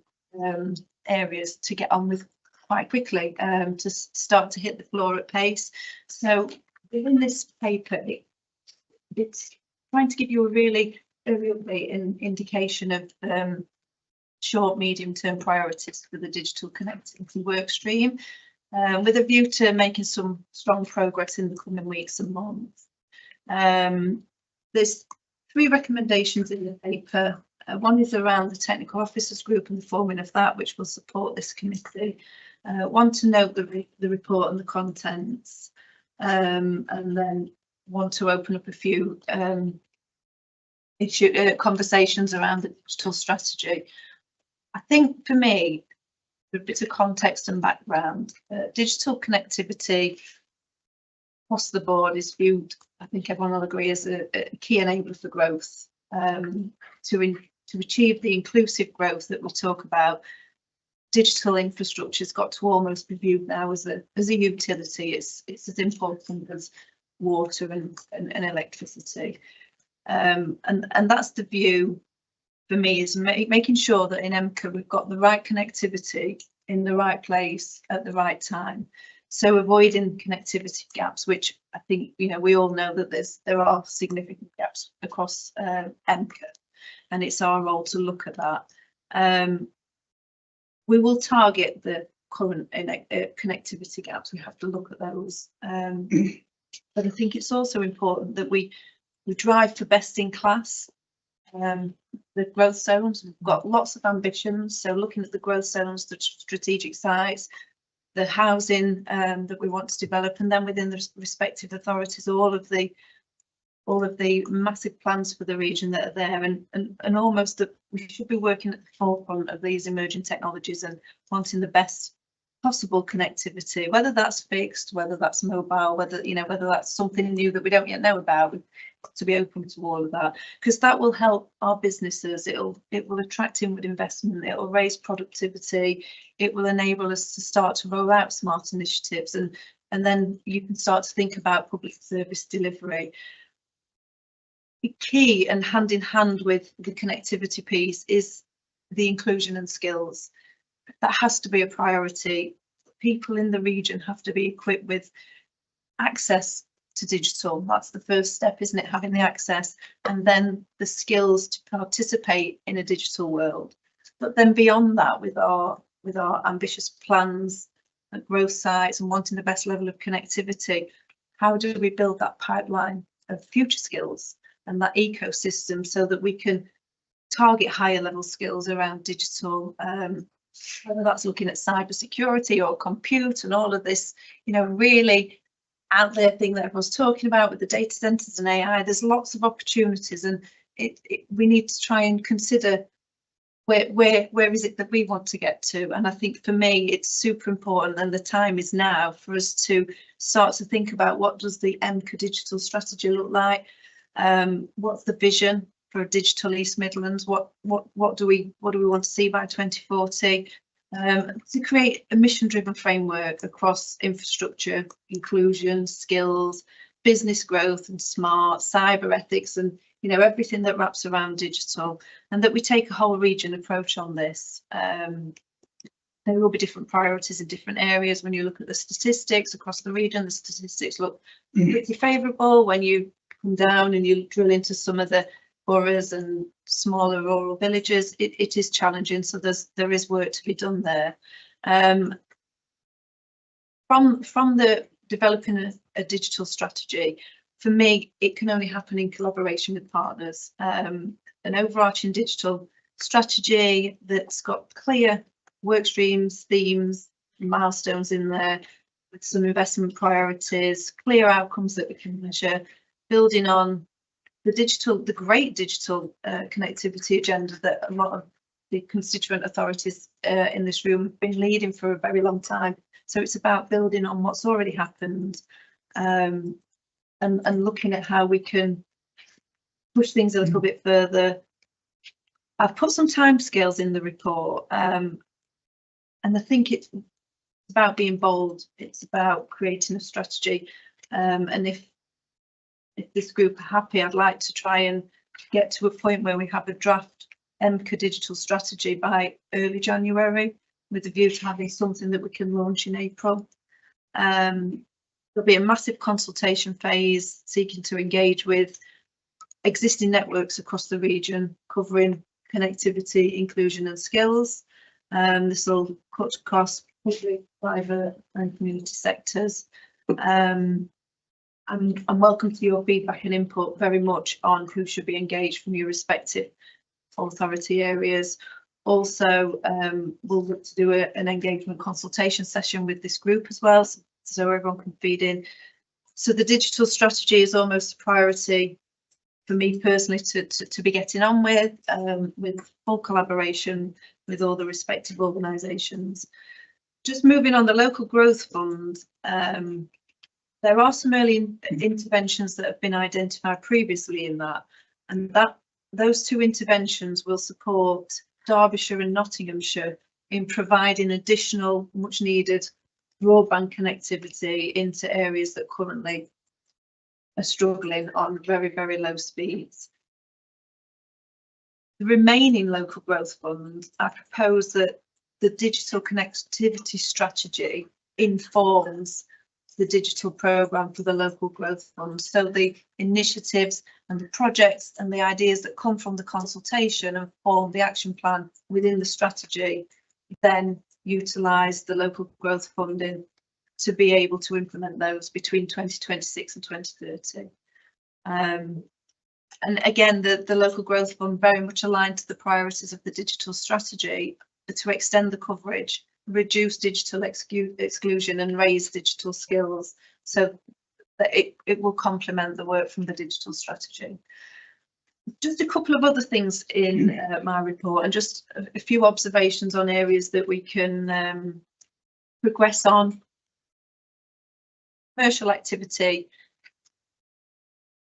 Speaker 5: areas to get on with quite quickly, to start to hit the floor at pace. So within this paper, it's trying to give you a really early update and indication of short, medium-term priorities for the digital connectivity work stream, with a view to making some strong progress in the coming weeks and months. There's 3 recommendations in the paper. One is around the technical officers group and the forming of that, which will support this committee. One to note the report and the contents. And then want to open up a few conversations around the digital strategy. I think for me, a bit of context and background, digital connectivity across the board is viewed, I think everyone will agree, as a key enabler for growth. To achieve the inclusive growth that we talk about, digital infrastructure has got to almost be viewed now as a utility. It's as important as
Speaker 3: water and electricity. And that's the view for me, is making sure that in EMCCA we've got the right connectivity in the right place at the right time. So avoiding connectivity gaps, which I think, you know, we all know that there are significant gaps across EMCCA, and it's our role to look at that. We will target the current connectivity gaps. We have to look at those. But I think it's also important that we drive for best in class. The growth zones, we've got lots of ambitions. So looking at the growth zones, the strategic sites, the housing that we want to develop, and then within the respective authorities, all of the massive plans for the region that are there, and almost that we should be working at the forefront of these emerging technologies and wanting the best possible connectivity, whether that's fixed, whether that's mobile, whether that's something new that we don't yet know about. We've got to be open to all of that, because that will help our businesses. It will attract inward investment, it will raise productivity, it will enable us to start to roll out smart initiatives, and then you can start to think about public service delivery. The key, and hand in hand with the connectivity piece, is the inclusion and skills. That has to be a priority. People in the region have to be equipped with access to digital. That's the first step, isn't it? Having the access, and then the skills to participate in a digital world. But then beyond that, with our ambitious plans and growth sites and wanting the best level of connectivity, how do we build that pipeline of future skills and that ecosystem so that we can target higher level skills around digital, whether that's looking at cyber security or compute and all of this, you know, really out there thing that everyone's talking about with the data centers and AI. There's lots of opportunities, and we need to try and consider where is it that we want to get to. And I think for me it's super important, and the time is now for us to start to think about what does the EMCCA digital strategy look like. What's the vision for a digital East Midlands? What do we want to see by 2040? To create a mission-driven framework across infrastructure, inclusion, skills, business growth, and smart cyber ethics, and you know, everything that wraps around digital, and that we take a whole region approach on this. There will be different priorities in different areas. When you look at the statistics across the region, the statistics look pretty favourable. When you come down and you drill into some of the boroughs and smaller rural villages, it is challenging. So there is work to be done there. From the developing a digital strategy, for me, it can only happen in collaboration with partners. An overarching digital strategy that's got clear work streams, themes, milestones in there, with some investment priorities, clear outcomes that we can measure, building on the great digital connectivity agenda that a lot of the constituent authorities in this room have been leading for a very long time. So it's about building on what's already happened, and looking at how we can push things a little bit further. I've put some timescales in the report, and I think it's about being bold. It's about creating a strategy, and if this group are happy, I'd like to try and get to a point where we have a draft EMCCA digital strategy by early January, with a view to having something that we can launch in April. There'll be a massive consultation phase seeking to engage with existing networks across the region, covering connectivity, inclusion and skills. This will cut across public, private and community sectors. I'm welcome to your feedback and input very much on who should be engaged from your respective authority areas. Also, we'll look to do an engagement consultation session with this group as well, so everyone can feed in. So the digital strategy is almost a priority for me personally to be getting on with full collaboration with all the respective organisations. Just moving on, the local growth fund. There are some early interventions that have been identified previously in that, and those two interventions will support Derbyshire and Nottinghamshire in providing additional much needed broadband connectivity into areas that currently
Speaker 5: are struggling on very, very low speeds. The remaining local growth fund, I propose that the digital connectivity strategy informs the digital programme for the local growth fund. So the initiatives and the projects and the ideas that come from the consultation and form the action plan within the strategy, then utilise the local growth funding to be able to implement those between 2026 and 2030. And again, the local growth fund very much aligned to the priorities of the digital strategy to extend the coverage, reduce digital exclusion and raise digital skills, so that it will complement the work from the digital strategy. Just a couple of other things in my report, and just a few observations on areas that we can progress on. Commercial activity.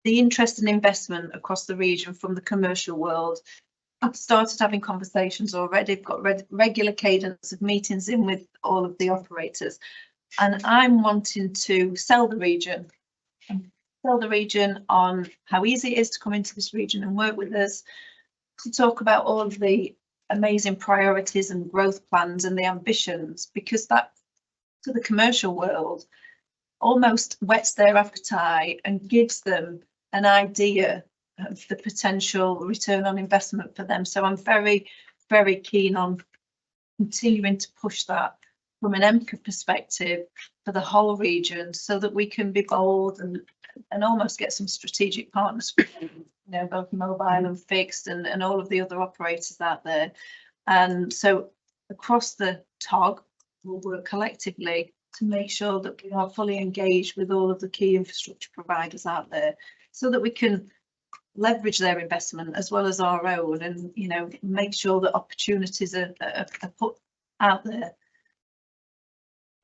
Speaker 5: The interest and investment across the region from the commercial world. I've started having conversations already. I've got regular cadence of meetings in with all of the operators, and I'm wanting to sell the region on how easy it is to come into this region and work with us, to talk about all of the amazing priorities and growth plans and the ambitions, because that to the commercial world almost whets their appetite and gives them an idea of the potential return on investment for them. So I'm very, very keen on continuing to push that from an EMCCA perspective for the whole region, so that we can be bold and almost get some strategic partners, you know, both mobile and fixed and all of the other operators out there. And so across the TOG, we'll work collectively to make sure that we are fully engaged with all of the key infrastructure providers out there, so that we can leverage their investment as well as our own, and you know, make sure that opportunities are put out there.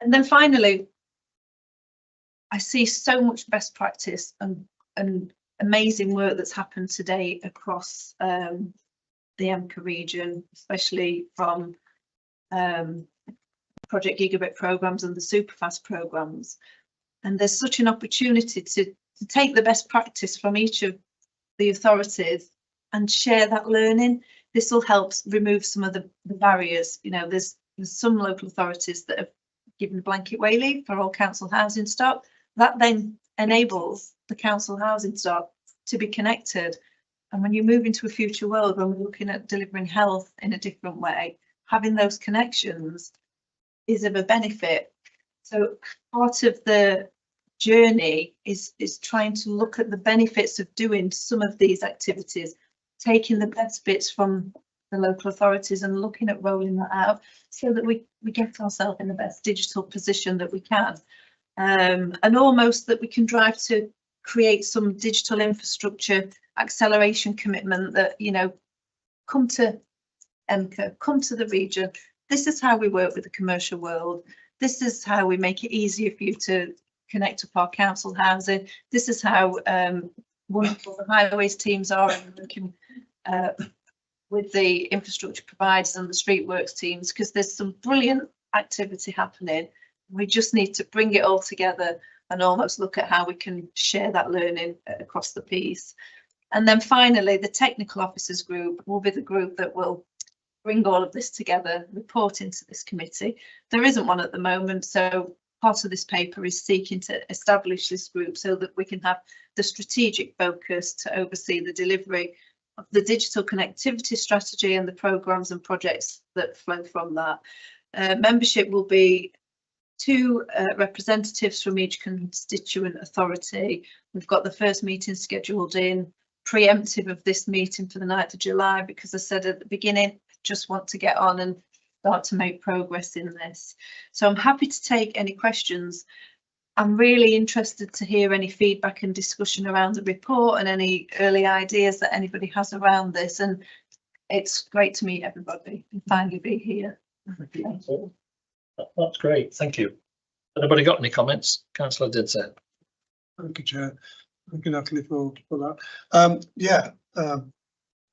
Speaker 5: And then finally, I see so much best practice and amazing work that's happened today across the EMCCA region, especially from Project Gigabit programs and the Superfast programs. And there's such an opportunity to take the best practice from each of the authorities and share that learning. This will help remove some of the barriers. You know, there's some local authorities that have given blanket way leave for all council housing stock. That then enables the council housing stock to be connected. And when you move into a future world, when we're looking at delivering health in a different way, having those connections is of a benefit. So part of the journey is trying to look at the benefits of doing some of these activities, taking the best bits from the local authorities and looking at rolling that out, so that we get ourselves in the best digital position that we can, and almost that we can drive to create some digital infrastructure acceleration commitment that, you know, come to EMCCA, come to the region. This is how we work with the commercial world. This is how we make it easier for you to connect up our council housing. This is how wonderful the highways teams are, and working with the infrastructure providers and the street works teams, because there's some brilliant activity happening. We just need to bring it all together and almost look at how we can share that learning across the piece. And then finally, the technical officers group will be the group that will bring all of this together, report into this committee. There isn't one at the moment, so part of this paper is seeking to establish this group so that we can have the strategic focus to oversee the delivery of the digital connectivity strategy and the programmes and projects that flow from that. Membership will be 2 representatives from each constituent authority. We've got the first meeting scheduled in, preemptive of this meeting for the 9th of July, because I said at the beginning, just want to get on and start to make progress in this. So I'm happy to take any questions. I'm really interested to hear any feedback and discussion around the report and any early ideas that anybody has around this. And it's great to meet everybody and finally be here. Thank you.
Speaker 1: That's great, thank you. Anybody got any comments? Councillor Didsett.
Speaker 7: Thank you, Chair. Thank you, Natalie, for that.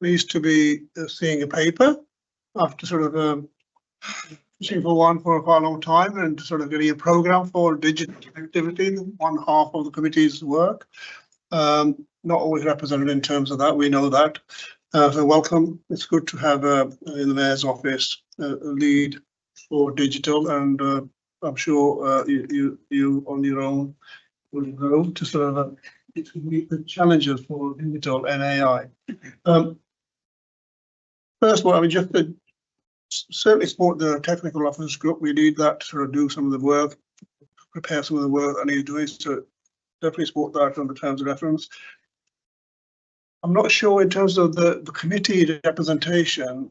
Speaker 7: Pleased to be seeing a paper after sort of pushing for one for quite a long time, and sort of getting a programme for digital activity, one half of the committee's work. not always represented in terms of that. We know that. So welcome. It's good to have in the Mayor's office a lead for digital, and I'm sure you on your own will grow to sort of meet the challenges for digital and AI. First of all, I mean, just to certainly support the technical officers group. We need that to sort of do some of the work, prepare some of the work I need doing. So definitely support that on the terms of reference. I'm not sure in terms of the committee representation.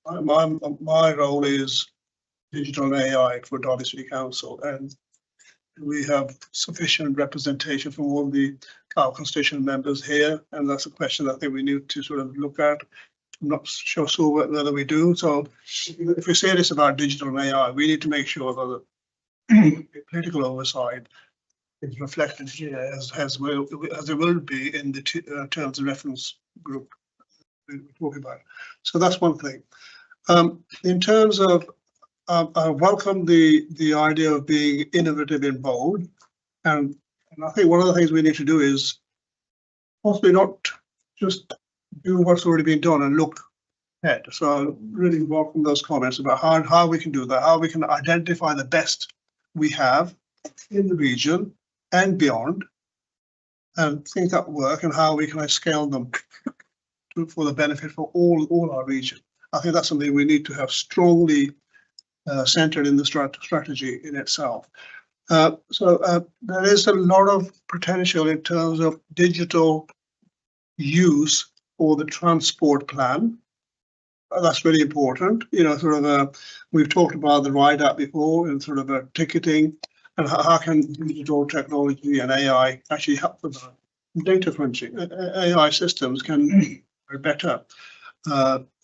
Speaker 7: My role is digital and AI for Derby City Council, and we have sufficient representation from all our constituent members here, and that's a question I think we need to sort of look at. I'm not sure whether we do. So if we say this about digital and AI, we need to make sure that the political oversight is reflected here as it will be in the terms of reference group we're talking about. So that's one thing. In terms of, I welcome the idea of being innovative and bold, and I think one of the things we need to do is possibly not just do what's already been done and look ahead. So I really welcome those comments about how we can do that, how we can identify the best we have in the region and beyond, and think that work and how we can scale them for the benefit for all our region. I think that's something we need to have strongly centered in the strategy in itself. So there is a lot of potential in terms of digital use for the transport plan. That's really important. You know, sort of we've talked about the ride app before, and sort of ticketing, and how can digital technology and AI actually help with that. Data crunching, AI systems can be better.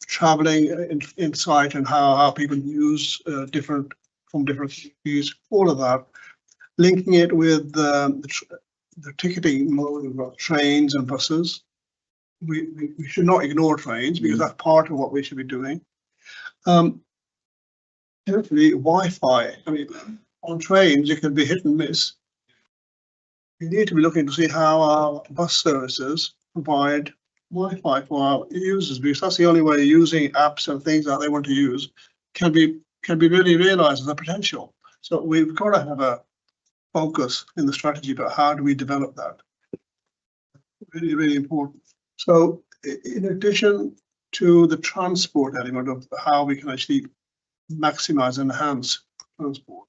Speaker 7: Traveling insight and how people use different cities, all of that. Linking it with the ticketing mode of trains and buses. We should not ignore trains because that's part of what we should be doing. Definitely Wi-Fi. I mean, on trains it can be hit and miss. We need to be looking to see how our bus services provide Wi-Fi for our users, because that's the only way using apps and things that they want to use can be really realized as a potential. So we've got to have a focus in the strategy about how do we develop that. Really, really important. So in addition to the transport element of how we can actually maximize and enhance transport,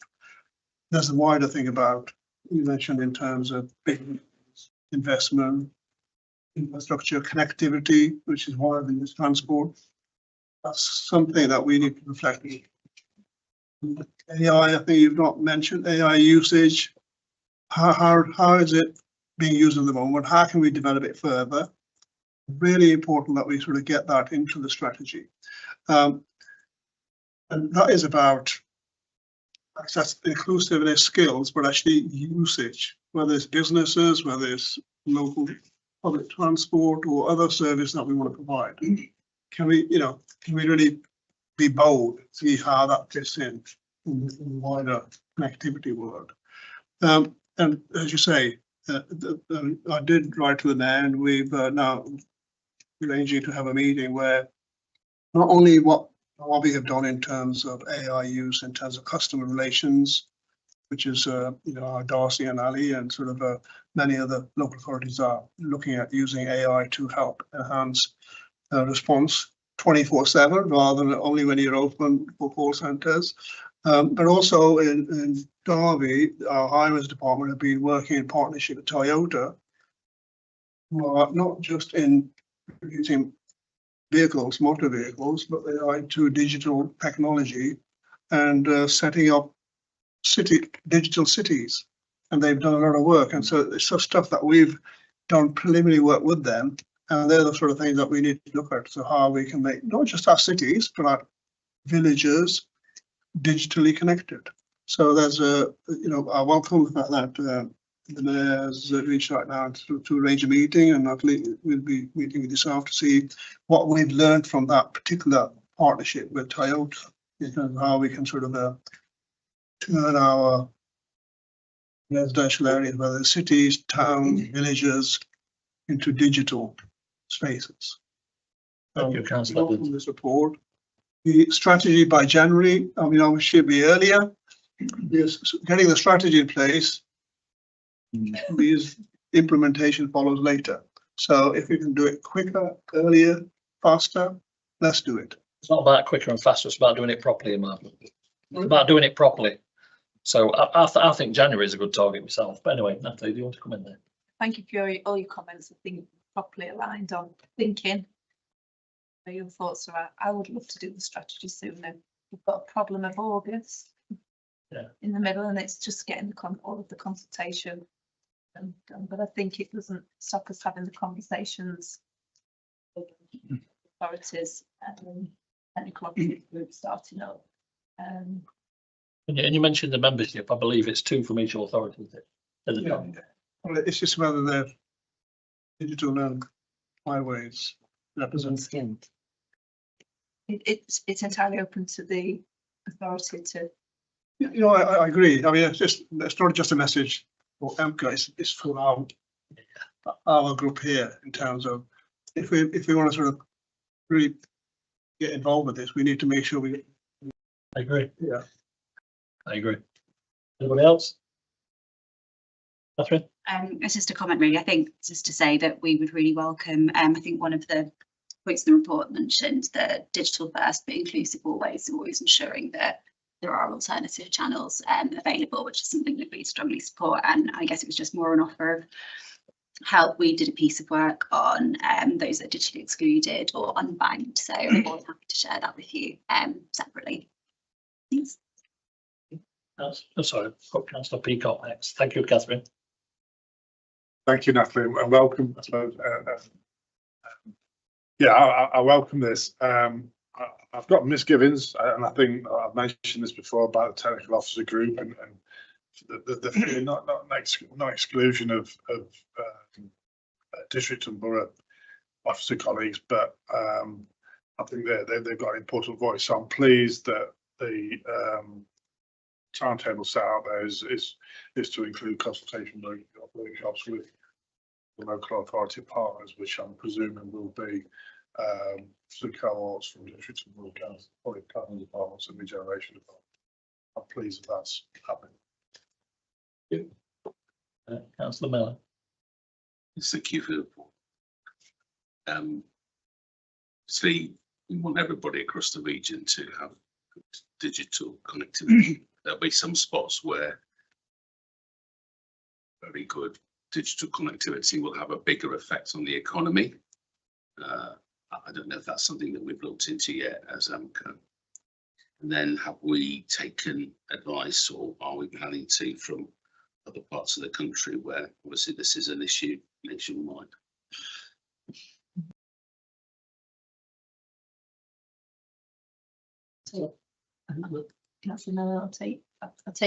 Speaker 7: there's a wider thing about, you mentioned in terms of big investment, infrastructure, connectivity, which is wider than just transport. That's something that we need to reflect on. AI, I think you've not mentioned AI usage. How is it being used at the moment? How can we develop it further? Really important that we sort of get that into the strategy. And that is about access, inclusiveness, skills, but actually usage, whether it's businesses, whether it's local public transport or other service that we want to provide. Can we really be bold, see how that fits in the wider connectivity world? And as you say, I did write to the mayor, and we've now arranging to have a meeting where not only what we have done in terms of AI use, in terms of customer relations, which is our Darcy and Ali, and sort of many other local authorities are looking at using AI to help enhance response 24/7 rather than only when you're open for call centres. But also in Derby, our highways department have been working in partnership with Toyota, not just in producing vehicles, motor vehicles, but they are into digital technology and setting up digital cities. And they've done a lot of work. And so it's some stuff that we've done preliminary work with them. And they're the sort of things that we need to look at. So how we can make not just our cities, but our villages digitally connected. So there's I welcome the fact that the mayor has reached out now to arrange a meeting, and I believe we'll be meeting with yourself to see what we've learned from that particular partnership with Toyota in terms of how we can sort of turn our residential areas, whether it's cities, towns, villages, into digital spaces.
Speaker 1: Thank you, Councillor
Speaker 7: Welcome
Speaker 1: Evans.
Speaker 7: this report. The strategy by January, I mean, obviously it'll be earlier, because getting the strategy in place, these implementation follows later. So if we can do it quicker, earlier, faster, let's do it.
Speaker 1: It's not about quicker and faster, it's about doing it properly, Mark. It's about doing it properly. So I think January is a good target myself. But anyway, Natalie, do you want to come in there?
Speaker 15: Thank you for all your comments. I think properly aligned on thinking. Your thoughts are, I would love to do the strategy sooner. We've got a problem of August in the middle, and it's just getting all of the consultation done. But I think it doesn't stop us having the conversations with authorities and technical groups starting up.
Speaker 1: And you mentioned the membership. I believe it's 2 from each authority.
Speaker 7: Yeah. Well, it's just whether they're digital and highways represent.
Speaker 15: It's entirely open to the authority to.
Speaker 7: You know, I agree. I mean, it's not just a message for EMCCA. It's for our group here in terms of if we want to sort of really get involved with this, we need to make sure we.
Speaker 1: I agree.
Speaker 7: Yeah,
Speaker 1: I agree. Anybody else? Catherine?
Speaker 13: It's just a comment really. I think just to say that we would really welcome, I think one of the points in the report mentioned the digital first but inclusive always ensuring that there are alternative channels available, which is something that we strongly support. And I guess it was just more an offer of help. We did a piece of work on those that are digitally excluded or unbanked. So I'm more than happy to share that with you separately. Thanks.
Speaker 1: Oh, sorry, Councillor Peacock next. Thank you, Catherine.
Speaker 12: Thank you, Natalie, and welcome. I suppose, yeah, I welcome this. I've got misgivings, and I think I've mentioned this before about the technical officer group and the not exclusion of district and borough officer colleagues, but I think they've got an important voice. So I'm pleased that the timetable set out there is to include consultation workshops with the local authority partners, which I'm presuming will be some cohorts from district and rural council, public planning departments and regeneration departments. I'm pleased that that's happening.
Speaker 1: Councillor Miller.
Speaker 4: Thank you for the report. See, we want everybody across the region to have good digital connectivity. There'll be some spots where very good digital connectivity will have a bigger effect on the economy. I don't know if that's something that we've looked into yet as EMCCA. And then have we taken advice, or are we planning to, from other parts of the country where obviously this is an issue nationwide?
Speaker 15: So, Councillor Miller, I'll take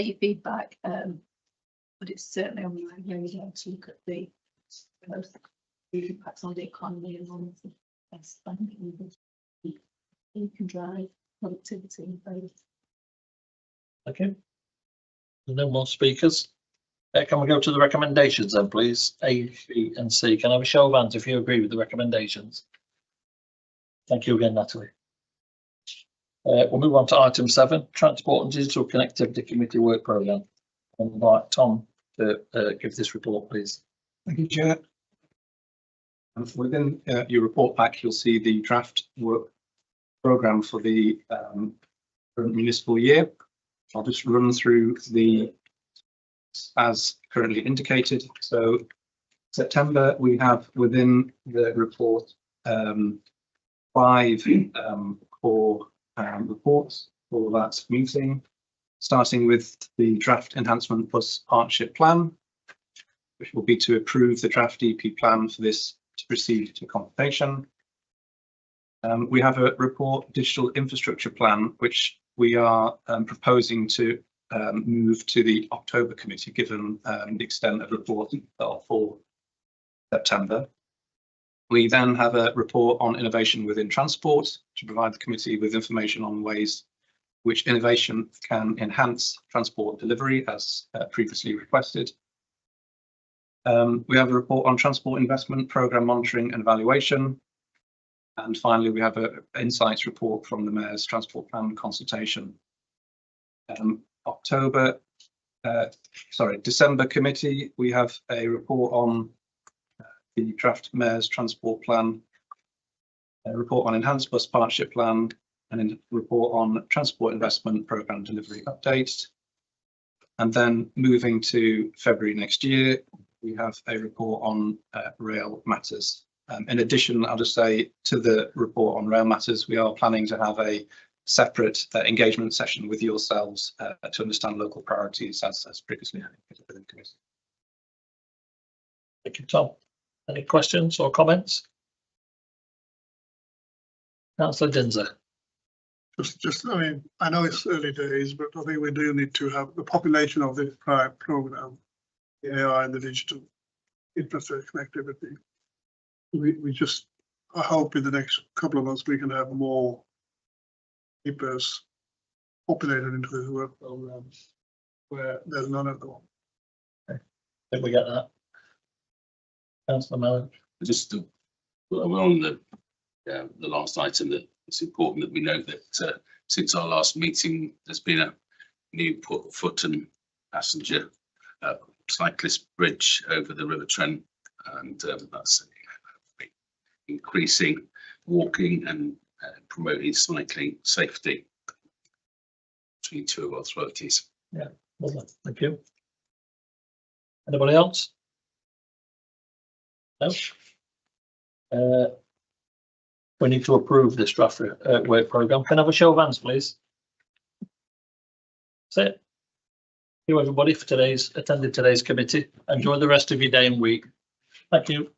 Speaker 15: your feedback, but it's certainly on my radar to look at the impacts on the economy and on the best spending. You can drive productivity and both.
Speaker 1: Okay. No more speakers. Can we go to the recommendations then, please? A, B and C. Can I have a show of hands if you agree with the recommendations? Thank you again, Natalie. We'll move on to item 7, Transport and Digital Connectivity Committee Work Programme. I'll invite Tom to give this report, please.
Speaker 10: Thank you, Chair. Within your report pack, you'll see the draft work programme for the current municipal year. I'll just run through the as currently indicated. So September, we have within the report 5 core reports for that meeting, starting with the draft enhancement plus partnership plan, which will be to approve the draft EP plan for this to proceed to consultation. We have a report digital infrastructure plan, which we are proposing to move to the October committee, given the extent of reporting for September. We then have a report on innovation within transport to provide the committee with information on ways which innovation can enhance transport delivery as previously requested. We have a report on transport investment programme monitoring and evaluation. And finally, we have an insights report from the Mayor's Transport Plan consultation. December committee, we have a report on the draft Mayor's Transport Plan, a report on enhanced bus partnership plan, and a report on transport investment programme delivery update. And then moving to February next year, we have a report on rail matters. In addition, I'll just say to the report on rail matters, we are planning to have a separate engagement session with yourselves to understand local priorities as previously within the committee.
Speaker 1: Thank you, Tom. Any questions or comments? Councillor Dinser.
Speaker 7: I mean, I know it's early days, but I think we do need to have the population of this program, the AI and the digital infrastructure connectivity. I hope in the next couple of months we can have more papers populated into the work programs where there's none at all.
Speaker 1: Okay. Did we get that? Councillor Mellon.
Speaker 4: Just we're on the last item, that it's important that we note that since our last meeting, there's been a new foot and passenger cyclist bridge over the River Trent, and that's increasing walking and promoting cycling safety between two of our authorities.
Speaker 1: Yeah, lovely. Thank you. Anybody else? No. We need to approve this draft work programme. Can I have a show of hands, please? That's it. Thank you, everybody, for attending today's committee. Enjoy the rest of your day and week. Thank you.